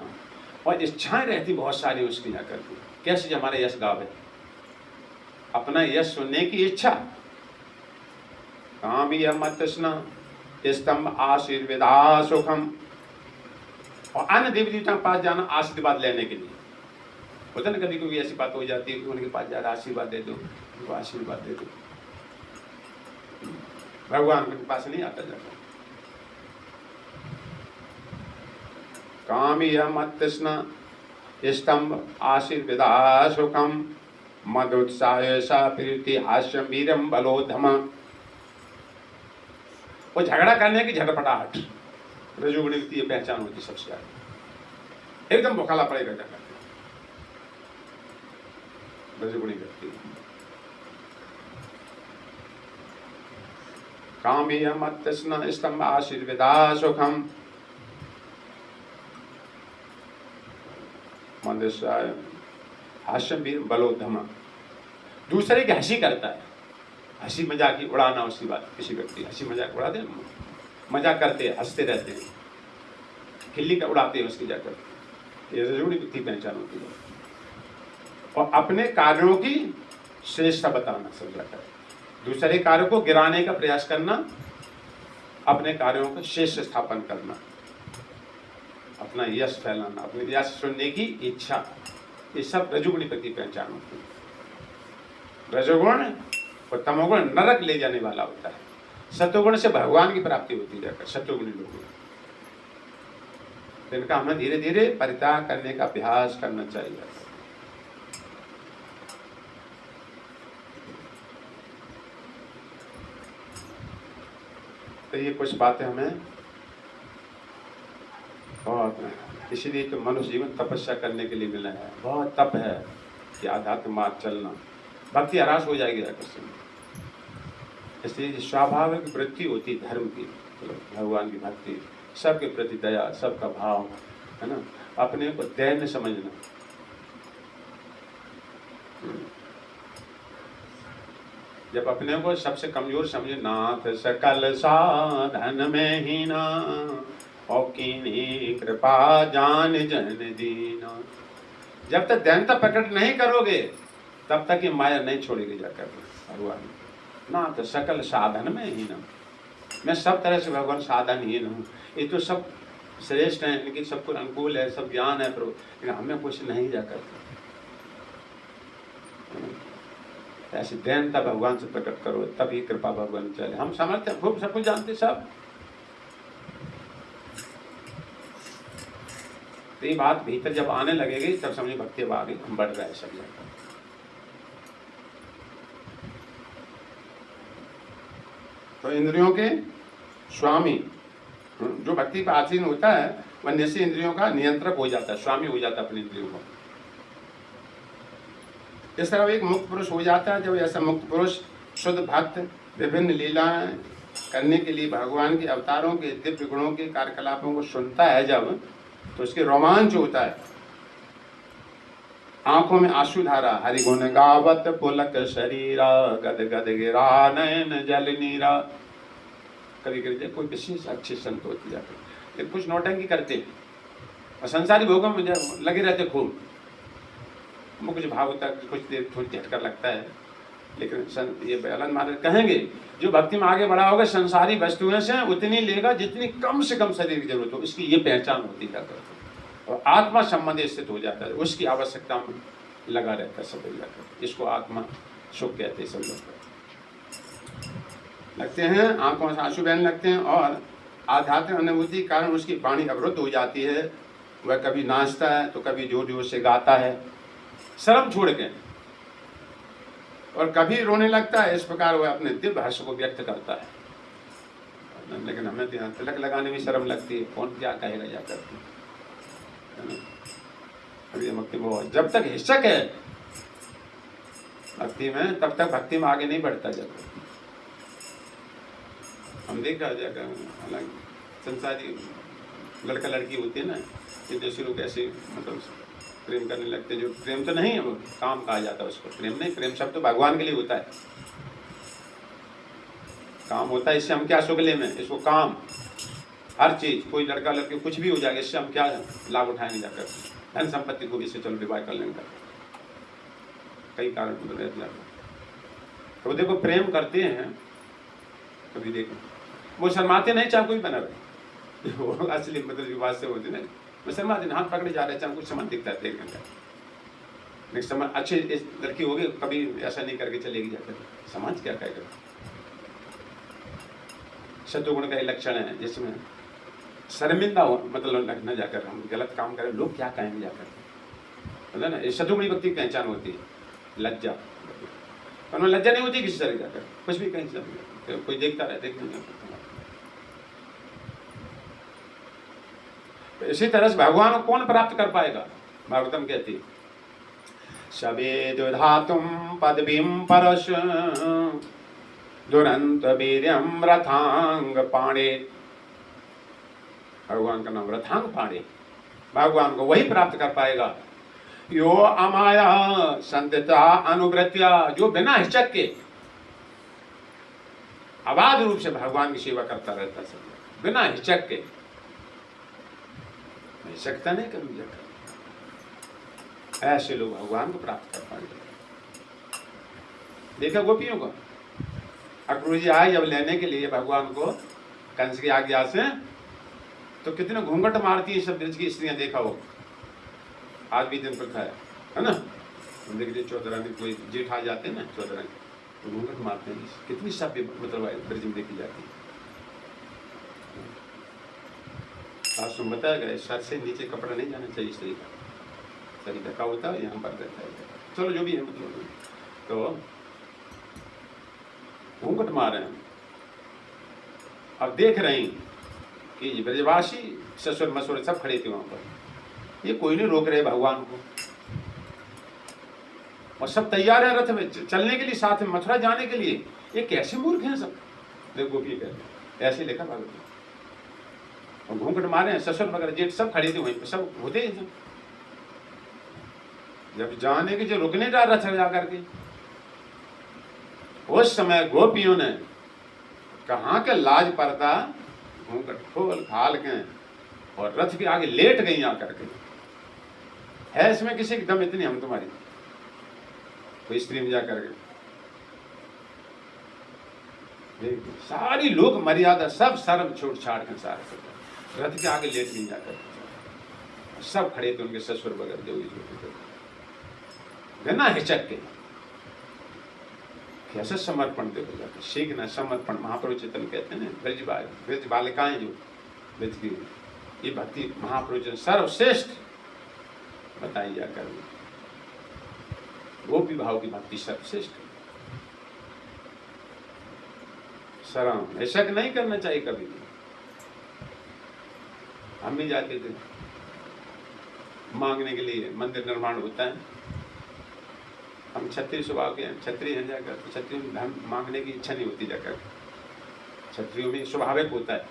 और इच्छाएं रहती बहुत सारी उसकी जाकर, कैसे हमारे यश गावे, अपना यश सुनने की इच्छा। काम भी मत तृष्णा स्तंभ आशीर्वादा सुखम, और अन्य देवी देवताओं के पास जाना आशीर्वाद लेने के लिए। होता ना कभी कोई ऐसी बात हो जाती है कि उनके पास जा रहा, आशीर्वाद दे दो, उनको आशीर्वाद दे दो, भगवान के पास नहीं आता जाता। काम मत तृष्णा स्तंभ आशीर्वादा सुखम, मद उत्साह सा प्रीति हास्यम वीरम बलोधम। वो झगड़ा करने की झगड़पटाहट, रजोगुणी की पहचान होती सबसे ज्यादा। एकदम भुखाला पड़ेगा जाकर रजोगुणी व्यक्ति। काम्यमत्यस्न स्तंभ आशीर्विदा सुखम मंदस्वाय हास्यम भी बलोधम, दूसरे की हंसी करता है, हंसी मजाक की उड़ाना उसकी बात। किसी व्यक्ति हंसी मजाक उड़ाते हैं, मजाक करते हैं, हंसते रहते हैं, खिल्ली का उड़ाते हैं उसकी जाकर, ये रजोगुणी व्यक्ति पहचान होती है। और अपने कार्यों की श्रेष्ठता बताना सब जाकर, दूसरे कार्यों को गिराने का प्रयास करना, अपने कार्यों का श्रेष्ठ स्थापन करना, अपना यश फैलाना, अपने यश सुनने की इच्छा, ये सब रजोगुणी व्यक्ति पहचान होती है। रजोगुण और तमोगुण नरक ले जाने वाला होता है, सत्वगुण से भगवान की प्राप्ति होती जाकर सत्वगुणी लोगों। इनका हमें धीरे धीरे परित्याग करने का अभ्यास करना चाहिए। तो ये कुछ बातें हमें बहुत, इसीलिए तो मनुष्य जीवन तपस्या करने के लिए मिला है। बहुत तप है कि आध्यात्म मार्ग चलना, भक्ति हरास हो जाएगी आकर्षण में। इसलिए स्वाभाविक वृत्ति होती धर्म की, भगवान की भक्ति, सबके प्रति दया, सबका भाव, है ना, अपने को दैन्य समझना। जब अपने को सबसे कमजोर समझे, नाथ सकल साधन में ही ना और कीनी कृपा जान जन दीना। जब तक दैनता प्रकट नहीं करोगे तब तक ये माया नहीं छोड़ेगी जाकर भगवान। नाथ सकल साधन में ही ना, मैं सब तरह से भगवान साधन ही हूँ, ये तो सब श्रेष्ठ हैं, लेकिन सबको अनुकूल है, सब ज्ञान है, लेकिन हमें कुछ नहीं जाकर। ऐसी दैनता भगवान से प्रकट करो, तभी कृपा भगवान चले। हम समझते हैं खूब, सब कुछ जानते सब, तो ये बात भीतर जब आने लगेगी तब समझे भक्ति अब आगे हम बढ़ रहे हैं सब जगह। तो इंद्रियों के स्वामी जो भक्ति पर आसीन होता है वह निश्चय इंद्रियों का नियंत्रक हो जाता है, स्वामी हो जाता है अपनी इंद्रियों को। इस तरह एक मुक्त पुरुष हो जाता है। जब ऐसा मुक्त पुरुष शुद्ध भक्त विभिन्न लीलाएं करने के लिए भगवान के अवतारों के दिव्य गुणों के कार्यकलापों को सुनता है, जब तो उसके रोमांच होता है, आंखों में आंसू धारा, हरि गुण गावत पुलक शरीरा, गद गद गिरा नयन जल नीरा। कभी कभी कोई विशेष अच्छे संत होते जाते, लेकिन कुछ नौटंकी करते और संसारी भोगों में लगे रहते खूब। मुझे कुछ भाव होता है, कुछ देर थोड़ी झटका लगता है, लेकिन ये बयान महाराज कहेंगे जो भक्ति में आगे बढ़ा होगा संसारी वस्तुओं से उतनी लेगा जितनी कम से कम शरीर की जरूरत हो, इसकी ये पहचान होती जाकर, और आत्मा संबंध स्थित हो जाता है, उसकी आवश्यकता में लगा रहता है सब जाकर। इसको आत्मा सुख कहते हैं सब लोग। लगते हैं आंखों से आंसू बहने लगते हैं, और आध्यात्मिक अनुभूति के कारण उसकी वाणी अवरुद्ध हो जाती है। वह कभी नाचता है तो कभी जोर जोर से गाता है शर्म छोड़ के, और कभी रोने लगता है। इस प्रकार वह अपने दिव्य हर्ष को व्यक्त करता है। लेकिन हमें तो तिलक लगाने में शर्म लगती है, कौन क्या कहेगा जाकर। अभी भक्ति में जब तक हिस्सक है भक्ति में, तब तक भक्ति में आगे नहीं बढ़ता जाकर। हम देखा जाकर संसारी लड़का लड़की होती है ना, ये दूसरे लोग ऐसे मतलब प्रेम करने लगते, जो प्रेम तो नहीं है, वो काम कहा जाता है उसको। प्रेम नहीं, प्रेम शब्द तो भगवान के लिए होता है, काम होता है। इससे हम क्या सुख ले में, इसको काम, हर चीज, कोई लड़का लड़की कुछ भी हो जाएगा, इससे हम क्या लाभ उठाएंगे जाकर, धन संपत्ति को भी इससे चलो विवाह कर लेंगे, कई कारण रहते हैं। तो देखो प्रेम करते हैं, कभी देखो वो शर्माते नहीं, चाहे कोई बना रहे, वो असली मतलब विवाद से होते ना, वो शर्माते नहीं, हाथ पकड़े जा रहे, चाहे कुछ सामान दिखता है देखने का, लेकिन समाज अच्छी लड़की होगी कभी ऐसा नहीं करके चलेगी जाकर, समाज क्या कहेगा। सत्वगुण का लक्षण है जिसमें शर्मिंदा हो, मतलब लगना जाकर हम गलत काम करें, लोग क्या कहेंगे जाकर, है ना। ये सत्वगुणी व्यक्ति की पहचान होती है, लज्जा। उनमें लज्जा नहीं होती किसी तरह जाकर, कुछ भी कहीं से कोई देखता रहे, देखने इसी तरह से भगवान को कौन प्राप्त कर पाएगा? भागवतम कहती सबे दुधातुम पदवीं परश दुरंत वीर्यम रथांग पाणे। भगवान का नाम रथांग पाणे। भगवान को वही प्राप्त कर पाएगा यो अमाया संतता अनुव्रत्या, जो बिना हिचक के अबाध रूप से भगवान की सेवा करता रहता है, बिना हिचक के। हिचकता नहीं कभी जाकर, ऐसे लोग भगवान को प्राप्त कर पाएंगे। देखा गोपियों को, अक्रूर जी आए जब लेने के लिए भगवान को कंस की आज्ञा से, तो कितने घूंघट मारती है सब ब्रज की स्त्रियां, देखा हो आज भी दिन प्रथा है ना। देखिए चौधरानी कोई जेठ आ जाते हैं ना, चौधरानी तो घूंघट मारते हैं, कितनी सभ्य मतलब ब्रज में देखी जाती है। सासु में बताया गया सर से नीचे कपड़ा नहीं जाना चाहिए स्त्री का, सही ढका होता है, यहाँ पर रहता है। चलो जो भी है मतलब, तो घूंघट मार रहे हैं। अब देख रहे हैं कि ब्रजवासी ससुर मसुर सब खड़े थे वहां पर, ये कोई नहीं रोक रहे भगवान को, और सब तैयार है रथ में चलने के लिए, साथ में मथुरा जाने के लिए। ये कैसे मूर्ख हैं सब। देखो गोपी कहते ऐसे लिखा भागवत, और घूंघट मारे हैं ससुर वगैरह जेठ सब खड़े थे वहीं पर, सब होते हैं सब। जब जाने के जो रुकने जा रथ जाकर के, उस समय गोपियों ने कहाँ के लाज पर्दा घूंघट खोल खाल के और रथ के आगे लेट गई आकर के। है इसमें किसी की दम इतनी हम तुम्हारी, कोई स्त्री में जाकर के सारी लोग मर्यादा सब शर्म छोड़ छाड़ के सारे सब रथ के आगे लेट नहीं जाकर, सब खड़े थे उनके ससुर वगैरह जो बिना हिचक के। कैसे समर्पण देखो जाकर, सीखना समर्पण। महाप्रभु चेतन कहते हैं ना, ब्रज बालिकाएं जो ब्रज की, ये भक्ति महाप्रभु सर्वश्रेष्ठ बताई जाकर, गोपी भाव की भक्ति सर्वश्रेष्ठ। शर्म हिचक नहीं करना चाहिए कभी भी। हम भी जाते थे मांगने के लिए, मंदिर निर्माण होता है, हम क्षत्रिय स्वभाव के हैं, क्षत्रिय हैं जाकर, तो क्षत्रिय में धन मांगने की इच्छा नहीं होती जाकर, क्षत्रियों में स्वाभाविक होता है,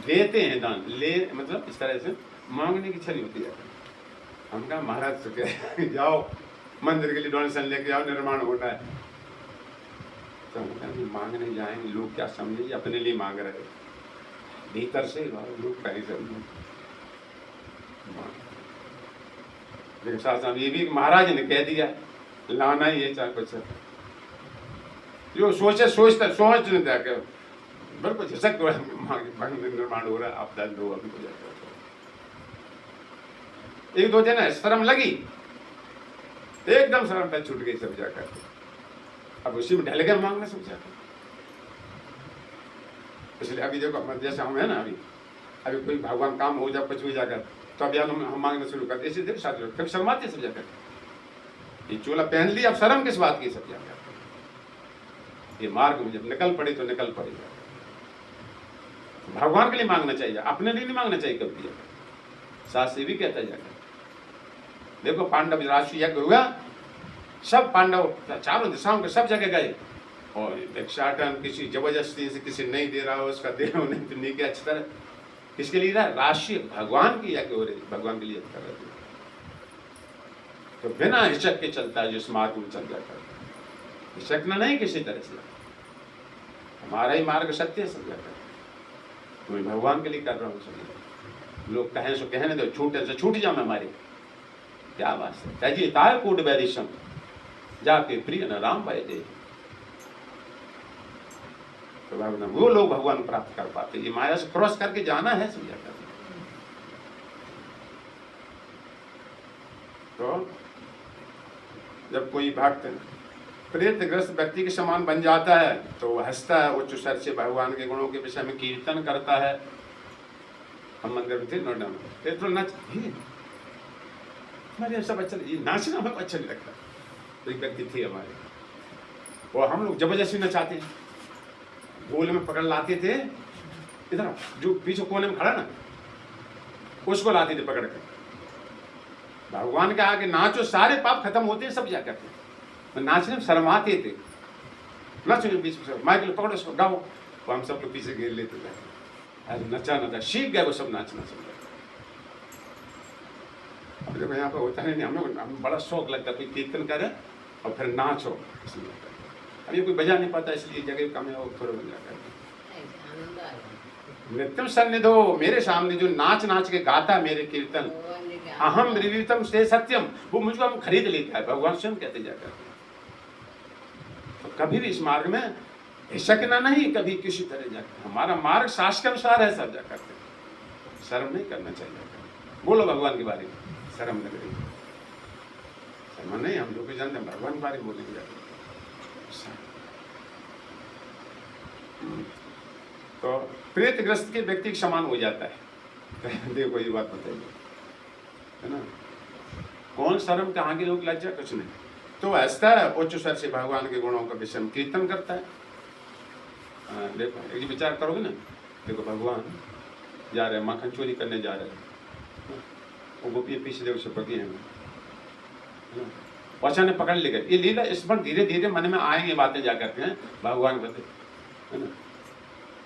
देते हैं दान, ले मतलब इस तरह से मांगने की इच्छा नहीं होती जाकर। हम कहा महाराज तो जाओ मंदिर के लिए डोनेशन लेके आओ, निर्माण होना है। तो हम कहा मांगने जाएंगे, लोग क्या समझेंगे, अपने लिए मांग रहे हैं, भीतर से लोग कहीं समझे। लेकिन साथ ये भी महाराज ने कह दिया लाना ही है, चाहे कुछ जो सोचे सोचता सोच नहीं था कि बिल्कुल झिझक निर्माण हो रहा है, आप दो अभी हो जाता है। एक दो दिन शर्म लगी, एकदम शर्म पे छूट गई सब जाकर, अब उसी में ढल गए मांगने सब जाकर। इसलिए अभी देखो जैसे हम है ना, अभी कोई भगवान काम हो जाए कुछ भी जाकर, तो अब यार हम मांगना शुरू करते, इसी देखो साथ फिर शर्माते सब जाकर, ये चोला पहन लिया, अब शर्म किस बात की सब जाकर। ये मार्ग में जब निकल पड़ी तो निकल पड़ी। भगवान के लिए मांगना चाहिए, अपने लिए नहीं मांगना चाहिए कभी। शास्त्री भी कहता जाकर, देखो पांडव राष्ट्रीय यज्ञ हुआ, सब पांडव चारों दिशाओं के सब जगह गए, और भिक्षाटन किसी जबरदस्ती से किसी नहीं दे रहा हो, उसका दे रहा नहीं, तो नहीं क्या अच्छी तरह किसके लिए रहा, राष्ट्रीय भगवान की यज्ञ हो रही, भगवान के लिए कर रहे थे। तो बिना हिचक के चलता है जिस मार्ग में चल जाता है, हिचकना नहीं किसी तरह से, हमारा ही मार्ग सत्य सब जाता है। मैं भगवान के लिए कर रहा हूँ, सब लोग कहें सो कहने दो, छूटे से छूट जाओ हमारे, क्या बात है। त्याजी ताय कूट वैरिशम जाके प्रिय न राम पाए दे। तो भगवान वो लोग भगवान प्राप्त कर पाते, ये माया से क्रॉस करके जाना है सब जाकर। तो जब कोई भक्त प्रेतग्रस्त व्यक्ति के समान बन जाता है, तो वह हंसता है, उच्च स्वर से भगवान के गुणों के विषय में कीर्तन करता है। हम मंदिर में थे नोएडा में, तो नाच हमारे सब अच्छा, ये नाचना हमको अच्छा नहीं लगता। तो एक व्यक्ति थे हमारे, और हम लोग जबरदस्ती नचाते, गोल में पकड़ लाते थे, इधर जो पीछे कोने में खड़ा ना, उसको लाते थे पकड़ कर। भगवान के आगे नाचो, सारे पाप खत्म होते हैं, सब जा करते। नाचने में शर्माते थे, नाचो बीच में, माइक पकड़ो उसको, गाओ। वो हम सब लोग पीछे घेर लेते थे, अरे नचा नचा सीख गए वो सब नाचना सब। अब देखो यहाँ पर होता नहीं, हमें बड़ा शौक लगता है, कोई कीर्तन करे और फिर नाचो। अब ये कोई बजा नहीं पाता, इसलिए जगह कम है, वो थोड़ा बजा कर। नृत्यम सन्निधो, मेरे सामने जो नाच नाच के गाता मेरे कीर्तन, अहम रिवितम से सत्यम, वो मुझको हम खरीद लेता है, भगवान स्वयं कहते जाकर। तो कभी भी इस मार्ग में हिचकना नहीं, कभी किसी तरह जाकर। हमारा मार्ग शास्त्र के अनुसार है, सब जाकर शर्म नहीं करना चाहिए। बोलो भगवान के बारे में, शर्म लग रही, शर्म नहीं, हम जो भी जानते हैं भगवान के बारे में बोलेंगे जाकर। तो प्रेतग्रस्त के व्यक्ति के समान हो जाता है। देखो ये बात बताइए, है ना, कौन शर्म, कहाँ के लोग लज्जा, कुछ नहीं। तो ऐसा उच्च स्वर से भगवान के गुणों का विषय कीर्तन करता है। देखो एक विचार करोगे ना, देखो भगवान जा रहे हैं, माखन चोरी करने जा रहे हैं, वो गोपी पीछे देखो चिपकी है, अचानक पकड़ ले गए। ये लीला इस पर धीरे धीरे मन में आएंगे बातें जा करके हैं, भगवान बते, है ना,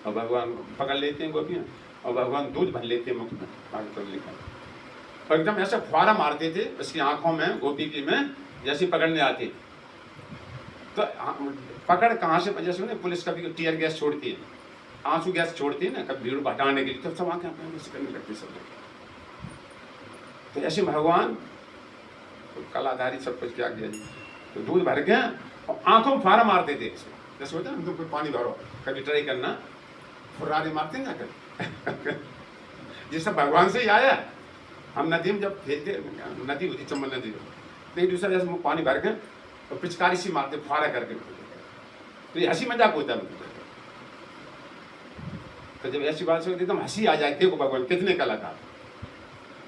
और भगवान पकड़ लेते हैं गोपियाँ, और भगवान दूध भर लेते हैं मुख में, आगे तो लिखा। और एकदम ऐसा फुहारा मारते थे उसकी आंखों में, गोपी की में, जैसे पकड़ने आती। तो पकड़ कहाँ से, जैसे ना पुलिस कभी टीयर गैस छोड़ती है, आंसू गैस छोड़ती है ना, कभी भीड़ हटाने के लिए, तो सब आंखें करने लगती सब लोग। तो ऐसे भगवान तो कलाधारी सब कुछ क्या किया, तो दूध भर गया और आंखों में फुहारा मारते थे। जैसे होता है ना, तुम पानी भरो, कभी ट्राई करना, फुर्रारे मारते ना कर। ये सब भगवान से ही आया। हम नदी में जब खेलते, नदी होती चंबल नदी, तो एक दूसरे जैसे पानी भर के और पिचकारी सी मारते फुहारा करके, तो ये हंसी मजाक होता है। तो जब ऐसी बात से होती तो हंसी आ जाती है, भगवान कितने कलाकार।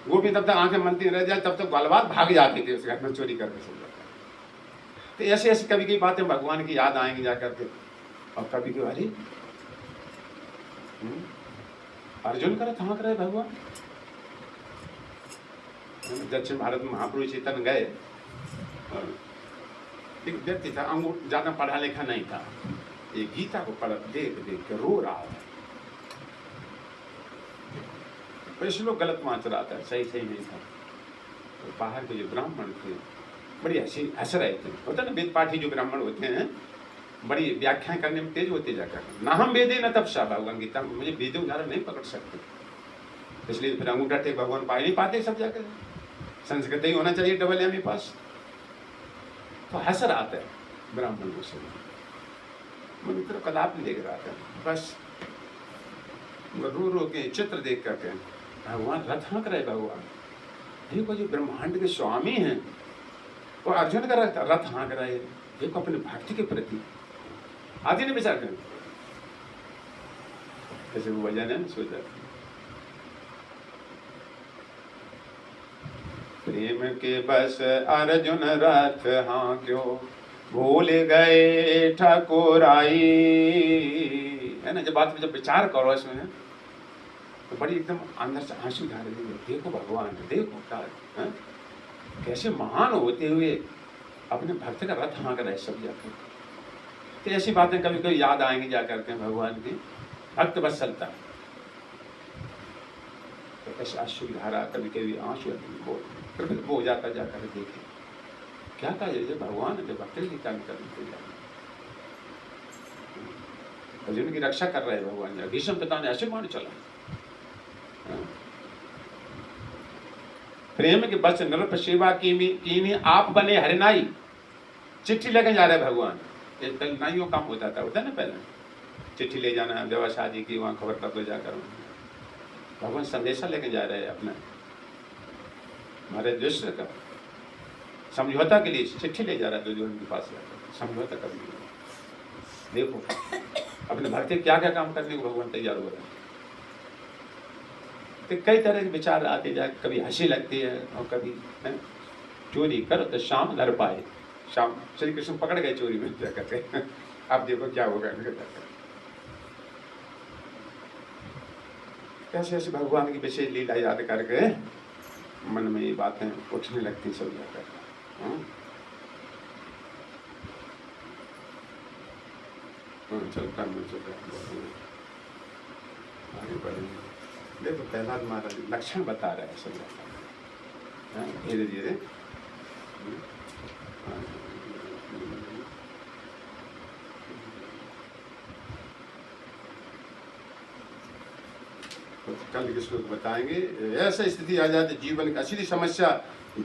वो भी तब तक आंखें मनती रह जाए, तब तक बालबाल भाग जाते थे उसके घर में चोरी करके सब जाता। तो ऐसे ऐसी कभी कभी बातें भगवान की याद आएंगी जाकर के। और कभी कभी अरे अर्जुन का रथ हाँक रहे भगवान। दक्षिण भारत में महाप्रभु चेतन गए, एक व्यक्ति था, अंगूर ज्यादा पढ़ा लिखा नहीं था, ये गीता को पढ़ देख देख के रो रहा है। ऐसे लोग गलत माच रहा था, सही सही नहीं था। तो बाहर के जो ब्राह्मण थे बड़ी हंस रहे थे। होता ना वेद पाठी जो ब्राह्मण होते हैं, बड़ी व्याख्याएं करने में तेज होते जाकर। ना हम वेदे न तपसा, भगवान गीता में मुझे वेदों उदाहरण नहीं पकड़ सकते, इसलिए फिर अंगूठा टेक भगवान पा नहीं पाते सब जाकर। संस्कृत ही होना चाहिए डबल एम पास। तो हंस रहा था ब्राह्मण को से, मन तरफ कदाप नहीं देख रहा था, बस रो रो के चित्र देख करके भगवान रथ हाँक रहे। भगवान देखो जो ब्रह्मांड के स्वामी हैं, वो अर्जुन का रथ हाँक रहे, देखो अपने भक्ति के प्रति। आदि ने विचार करें कैसे वो वजह है, सो जाते। प्रेम के बस अर्जुन रथ हाँक्यो, भूल गए ठाकुराई, है ना। जब बात में जब विचार करो इसमें, तो बड़ी एकदम अंदर से आंसू ढाल रही है। देखो भगवान, देखो क्या कैसे महान होते हुए अपने भक्त का रथ हाँक रहे सब जाकर। तो ऐसी बातें कभी कभी याद आएंगी जाकर के भगवान की भक्त वत्सलता। तो ऐसे आंसू धारा कभी कभी आंसू फिर वो जाता जाकर देखे क्या कहा जाए, भगवान है भक्त की काम करने के लिए अर्जुन की रक्षा कर रहे हैं भगवान। भीष्म पिता ने ऐसे मान चला। प्रेम के बस नरप सेवा की आप बने हरिनाई, चिट्ठी लेकर जा रहे भगवान। पहले नाइयों काम होता था ना, पहले चिट्ठी ले जाना, व्यवस्था शादी की, वहाँ खबर कर दो जाकर। भगवान संदेशा लेकर जा रहे हैं अपना हमारे देश का समझौता के लिए चिट्ठी ले जा रहा है दुर्योधन के पास जाकर। समझौता कभी देखो अपने भक्ति क्या क्या काम करने को भगवान तैयार हो रहे हैं। तो कई तरह के विचार आते जाए, कभी हंसी लगती है और कभी चोरी करो तो शाम नर पाए। शाम श्री कृष्ण पकड़ गए चोरी में क्या करते हैं, आप देखो क्या होगा। कैसे ऐसे भगवान की विशेष लीला याद करके मन में ये बातें उठने लगती सब जाकर। चलता मिल चुका आगे बढ़ेंगे। देखो पहला हमारा लक्षण बता रहा है सब जाकर धीरे धीरे। कल के श्लोक बताएंगे। ऐसा स्थिति आ जाती जीवन की असली समस्या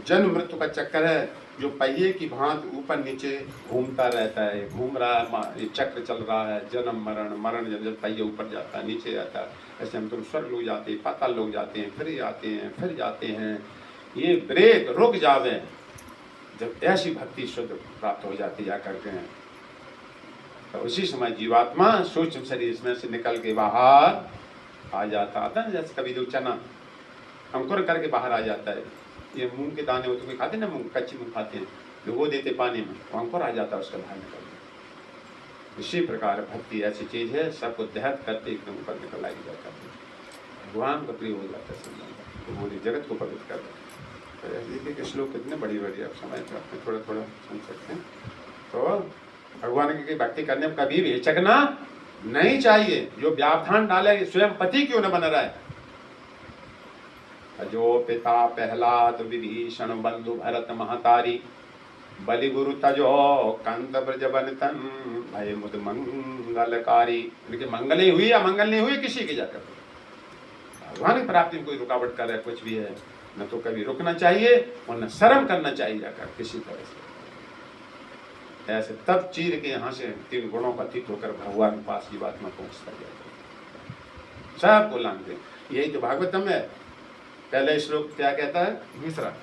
जन्म मृत्यु का चक्कर है, जो पहिए की भांति ऊपर नीचे घूमता रहता है। घूम रहा है, ये चक्र चल रहा है, जन्म मरण, मरण जब पहिए ऊपर जाता है नीचे जाता है। ऐसे हम तुम स्वर्ग लोग जाते हैं, पाताल लोग जाते हैं, फिर आते हैं, फिर जाते हैं। ये ब्रेक रुक जावे जब ऐसी भक्ति शुद्ध प्राप्त हो जाती जा करके हैं, तो उसी समय जीवात्मा सूक्ष्म शरीर में से निकल के बाहर आ जाता आता है। जैसे कभी जो चना अंकुर करके बाहर आ जाता है, ये मूंग के दाने होते कोई खाते ना, मूंग कच्ची मूंग खाते हैं, भिगो देते पानी में, तो अंकुर आ जाता है उसका बाहर निकल। इसी प्रकार भक्ति ऐसी चीज है, सबको देहत करते एकदम ऊपर निकल आई जाता है, भगवान का प्रिय हो जाता है, तो पूरी जगत को पवित्र कर देता है। देखिए श्लोक कितने बड़ी बड़ी आप समय तो अपने थोड़ा थोड़ा सुन सकते हैं। तो भगवान की भक्ति करने में कभी भी हिचकना नहीं चाहिए। जो व्यावधान डाले स्वयं पति क्यों न बन रहा है। जो पिता प्रहलाद विभीषण बंधु भरत महतारी, बलि गुरु तजो कंत ब्रज बनितन, भय मुद मंगलकारी। लेकिन मंगल ही हुई या मंगल नहीं हुई किसी की जाकर भगवान की प्राप्ति में कोई रुकावट कर रहा है कुछ भी है, न तो कभी रुकना चाहिए और न शर्म करना चाहिए जाकर किसी तरह से। ऐसे तब चीर के यहाँ से 3 गुणों का अतीत होकर भगवान के पास की बात में पहुंचता गया, सबको लांघते। यही जो भागवतम है पहले श्लोक क्या कहता है, दूसरा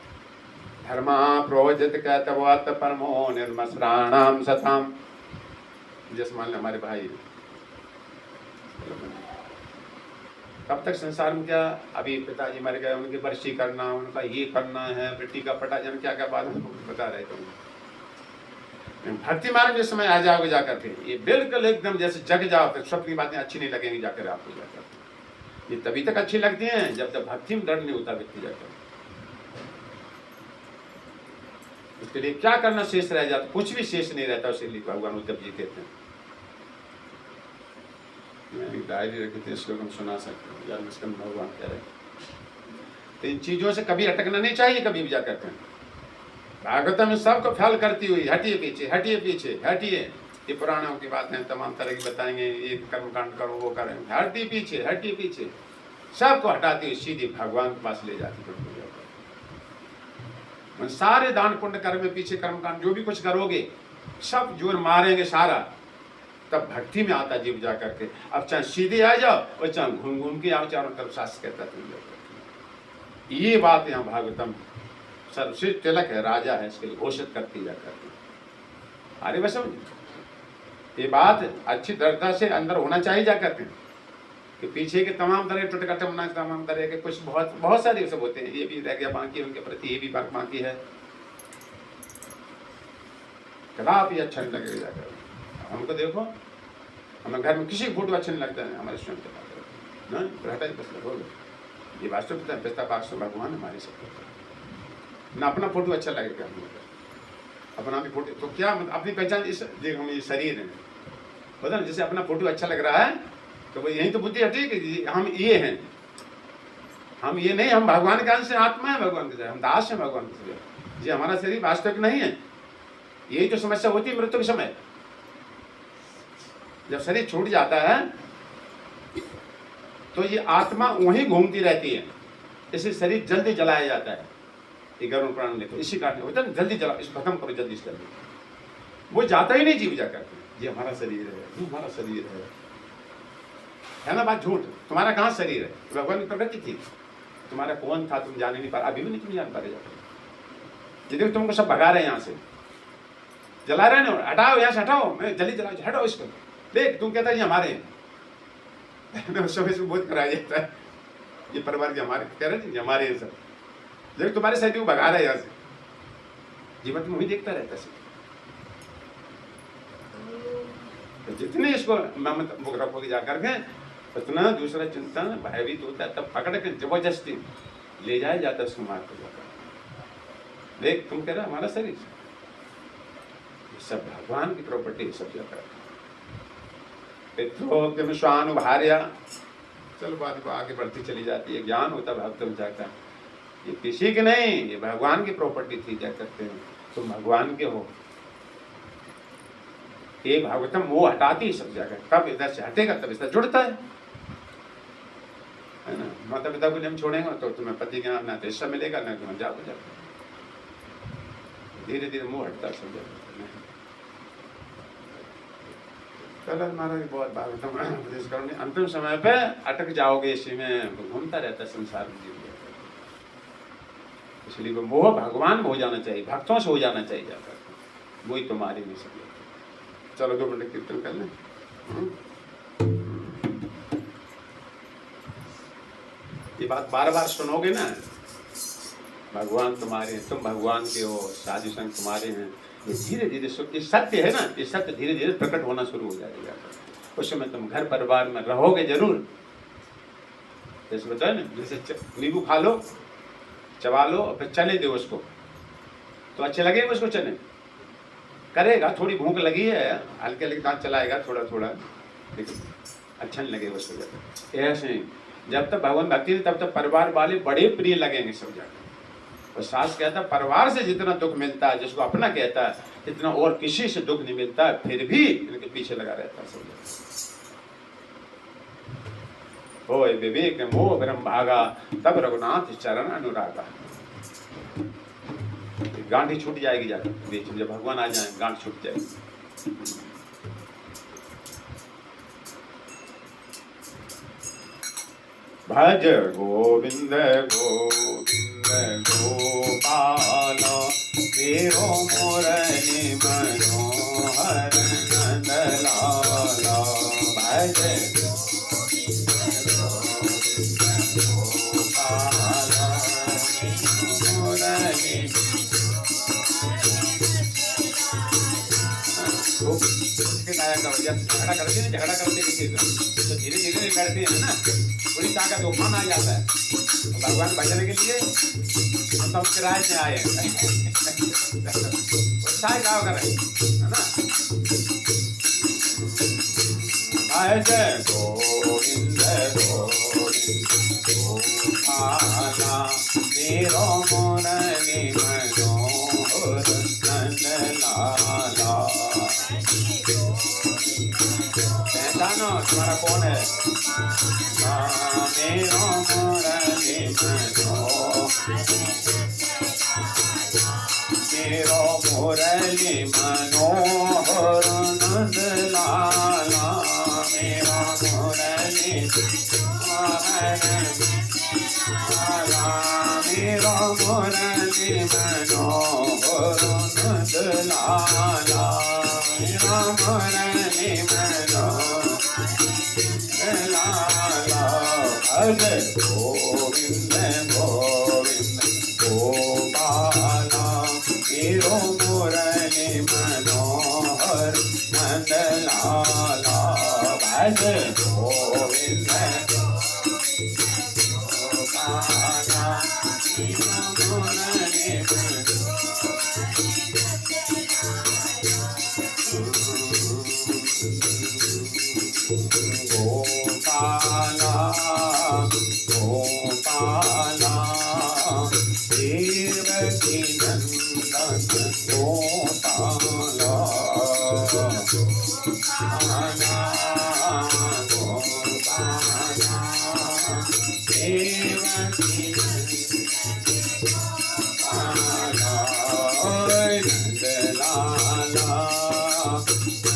धर्मा प्रोजित कहतवात परमो निर्मस्राणाम सताम। जैसे मान लो हमारे भाई कब तक संसार में क्या, अभी पिताजी मर गए, उनकी बरसी करना, उनका ये करना है, बेटी का पटा जन क्या क्या बात बता रहे थे। भक्ति मार्ग के समय आ जाओगे जाकर के, ये बिल्कुल एकदम जैसे जग जाओ, फिर सब की बातें अच्छी नहीं लगेंगी जाकर आपको जाकर। ये तभी तक अच्छी लगती हैं जब तक भक्ति में डर नहीं होता व्यक्ति जाकर। उसके लिए क्या करना शेष रह जाता, कुछ भी शेष नहीं रहता। उसे लिए भगवान उद्धव जी कहते हैं, डायरी रखी थी, श्लोक हम सुना सकते हैं, भगवान कह रहे हैं। तो इन चीजों से कभी अटकना नहीं चाहिए, कभी भी जा करते हैं। भागवत में सबको फैल करती हुई हटिए पीछे, हटिए पीछे, हटिए। ये पुराणों की बातें तमाम तरह की बताएंगे, ये कर्मकांड करो, वो करें, हटिए पीछे, हटिए पीछे, सबको हटाती हुई सीधी भगवान के पास ले जाती। सारे दान पुण्य कर्म में पीछे कर्मकांड जो भी कुछ करोगे सब जोर मारेंगे सारा, तब भक्ति में आता जीव जा करके। अब चाहे सीधे आ जाओ और चाहे घूम घूम के आओ, चारों तरफ शास्त्र कहता तुम। ये बात यहाँ भागवतम सर्वश्रेष्ठ तिलक है, राजा है, इसके लिए घोषित करती जा करके। अरे बस ये बात अच्छी दृढ़ता से अंदर होना चाहिए जा करके, कि पीछे के तमाम तरह टुटकटे होना, तमाम तरह के कुछ बहुत सारे सब होते हैं, ये भी रह गया बाकी, उनके प्रति ये भी बात बाकी है, कदापि अच्छा नहीं लगेगा जाकर। हमको देखो, हमें घर में किसी को फोटो अच्छा नहीं लगता है, हमारे स्वयं के पास ये वास्तव पिता पास भगवान हमारे सब ना अपना फोटो अच्छा लगेगा, अपना भी फोटो तो क्या मतलब अपनी पहचान इस देखो ये शरीर है, पता ना, जैसे अपना फोटो अच्छा लग रहा है तो भाई यही तो बुद्धि हटी कि हम ये हैं, हम ये नहीं, हम भगवान के अंश से, आत्मा है भगवान के, हम दास हैं भगवान के। ये हमारा शरीर वास्तविक नहीं है। यही जो समस्या होती है मृत्यु के समय, जब शरीर छूट जाता है तो ये आत्मा वहीं घूमती रहती है, इसे शरीर जल्दी जलाया जाता है। ये गरुड़ पुराण देखो, इसी कारण होता है जल्दी जला, इसको खत्म करो जल्दी से जल्दी। वो जाता ही नहीं जीव जाकर, ये हमारा शरीर है, ये हमारा शरीर है ना। बात झूठ, तुम्हारा कहाँ शरीर है, भगवान की प्रकृति थी, तुम्हारा कौन था तुम जान नहीं पा, अभी भी नहीं तुम जान पा रहे जाकर। यदि तुमको सब भगा रहे हैं यहाँ से, जला रहे ना, हटाओ यहाँ से, हटाओ, मैं जल्दी जलाओ, हटाओ इसको, देख तुम कहता है ये हमारे हैं सब बोध कराया जाता है, ये परिवार के हमारे, कह रहे हैं हमारे हैं सब, जब तुम्हारे साथ वो भगा रहा है यहाँ से, जीवन तुम वही देखता रहता है। तो जितने इसको मुख रखोगे जाकर के, इतना दूसरा चिंतन भयभीत होता है, तब पकड़ के जबरदस्ती ले जाया जाता है उसको मार कर जाकर। देख तुम कह रहा हमारा शरीर, ये सब भगवान की प्रॉपर्टी, सब जगह पितृ स्वानुभार्या, चलो बात आगे बढ़ती चली जाती है। ज्ञान होता भक्त जाता, ये किसी की नहीं, ये भगवान की प्रॉपर्टी थी। क्या करते हैं तुम भगवान के हो। ये भागवतम वो हटाती है सब जगह, तब इधर से हटेगा तब इधर जुड़ता है ना। माता पिता को जब छोड़ेंगे तो तुम्हें पति के नाम ना तो हिस्सा मिलेगा ना तुम्हें जाओ जाओ। धीरे धीरे मुंह हटता सब जगह। कल महाराज बहुत भागवतम उपदेश करोगे, अंतिम समय पे अटक जाओगे इसी में, घूमता रहता संसार में जीव। इसलिए वो मोह भगवान में हो जाना चाहिए, भक्तों से हो जाना चाहिए जाकर, वही तुम्हारी नहीं सके। चलो 2 मिनट कीर्तन कर लें। ये बात बार बार सुनोगे ना, भगवान तुम्हारे हैं, तुम भगवान के हो, साधु संग तुम्हारे हैं। ये धीरे धीरे ये सत्य है ना, ये सत्य धीरे धीरे प्रकट होना शुरू हो जाएगा। उस समय तुम घर परिवार में रहोगे जरूर। जैसे बताए ना, जैसे नींबू खा लो, चबा लो और फिर चने दो उसको, तो अच्छे लगेगा उसको चने। करेगा, थोड़ी भूख लगी है, हल्के हल्के दांत चलाएगा थोड़ा थोड़ा, लेकिन अच्छा नहीं लगेगा उसको। ऐसे जब तक भगवान भक्ति तब तक परिवार वाले बड़े प्रिय लगेंगे सब जगह। और सास कहता परिवार से जितना दुख मिलता है, जिसको अपना कहता है, इतना और किसी से दुख नहीं मिलता है, फिर भी इनके पीछे लगा रहता है सब जगह। होय विवेक मोह ब्रह्म भागा, तब रघुनाथ चरण अनुरागा। गांठी छूट जाएगी जाकर बीच में, जब भगवान आ जाए गांठ छूट जाएगी। भज गोविंद गोविंद गोपाल, मेरो मुरली मनोहर नंदलाला। भज झगड़ा करते हैं, झगड़ा करते तो धीरे धीरे करते हैं ना, पूरी ताकत उफान आ जाता है। तो भगवान भजन के लिए हम सब किराए से आए उत्साह गाँव करें, है ना। भज गोविंद गोपाला, मेरो मुरली मनोहर नंदलाला। पहचानो तुम्हारा कौन है। मेरो मुरली मेरो मुरली मनोहर नंदलाला। मेरो मुरली मेरो मुरली मनोहर नंदलाला। मेरो मुरली मनोहर। भज गोविंद गोविंद गोपाला, मेरो मुरली मनोहर नंदलाला। भज गोविंद गोपाला, मेरो मुरली गोपाला गोपाला, देवकी नंदन गोपाला। गोपाला गोपाला, देवकी नंदलाला।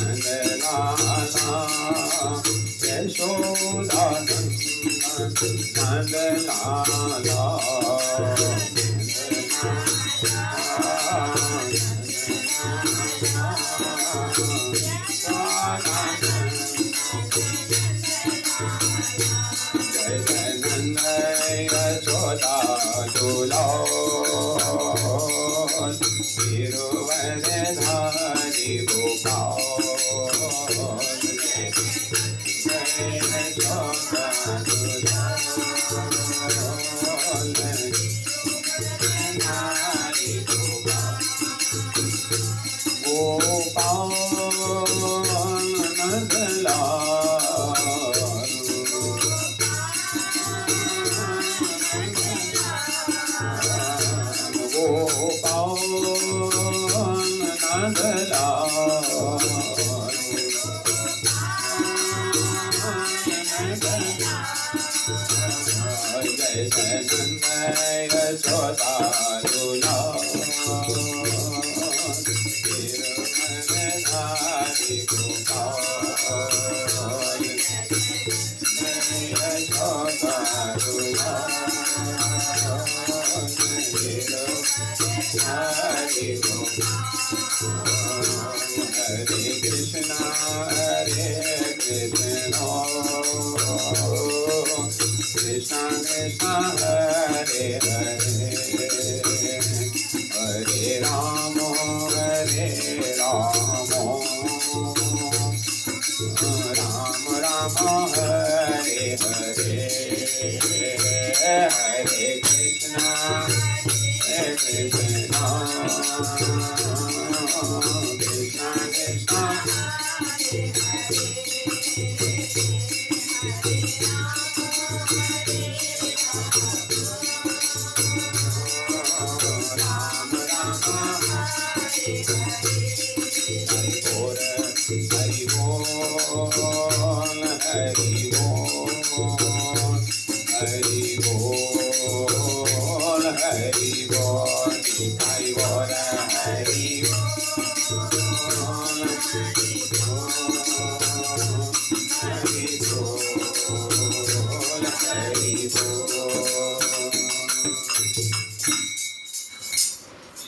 नंदलाला यशोदानंदन नंदलाला। जय जय नंद यशोदा दुलाल, तिरुवरधारी गोपाल। जय जय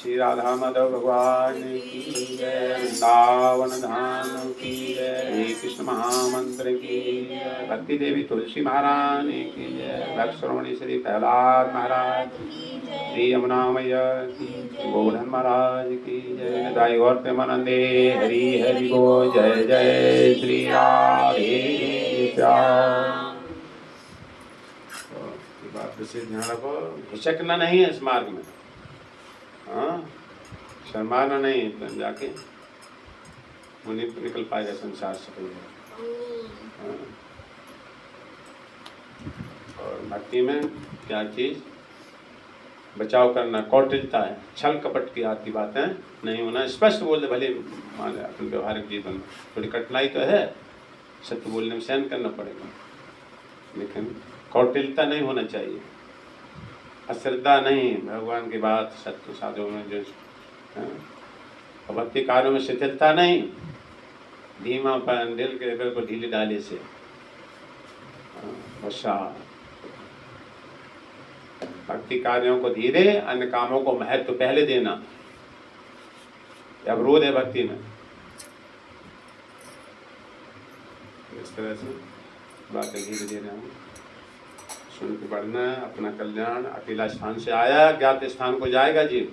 श्री राधा माधव भगवान की जय, वृंदावन धाम की जय, हरे कृष्ण महामंत्र की जय, भक्ति देवी तुलसी महारानी की जय, भक्त श्रोमणी श्री प्रहलाद महाराज, श्री यमुना मैया की जय, गोवर्धन महाराज की जय, निताई गौर प्रेमानंदे हरि हरि बोल, जय जय श्री राधे श्याम। बात विशेष ध्यान रखो, भटकना नहीं है इस मार्ग में, हाँ, शर्माना नहीं, तो जाके वो निकल पाएगा संसार से कोई। हाँ। और भक्ति में क्या चीज बचाव करना, कौटिल्यता है, छल कपट की आती बातें नहीं होना, स्पष्ट बोल दे, भले मान ले अपन व्यवहारिक जीवन में थोड़ी कठिनाई तो है, सत्य बोलने में सहन करना पड़ेगा, लेकिन कौटिल्यता नहीं होना चाहिए, अश्रद्धा नहीं, भगवान की बात सत्य साधु में जो भक्ति कार्यों में शिथिलता नहीं, धीमापन, दिल के हृदय को ढीले डाले से वर्षा, भक्ति कार्यों को धीरे, अन्य कामों को महत्व पहले देना, अवरोध है भक्ति में। इस तरह से बातें धीरे धीरे हम सुन के बढ़ना है, अपना कल्याण, अकेला स्थान से आया ज्ञात स्थान को जाएगा जी।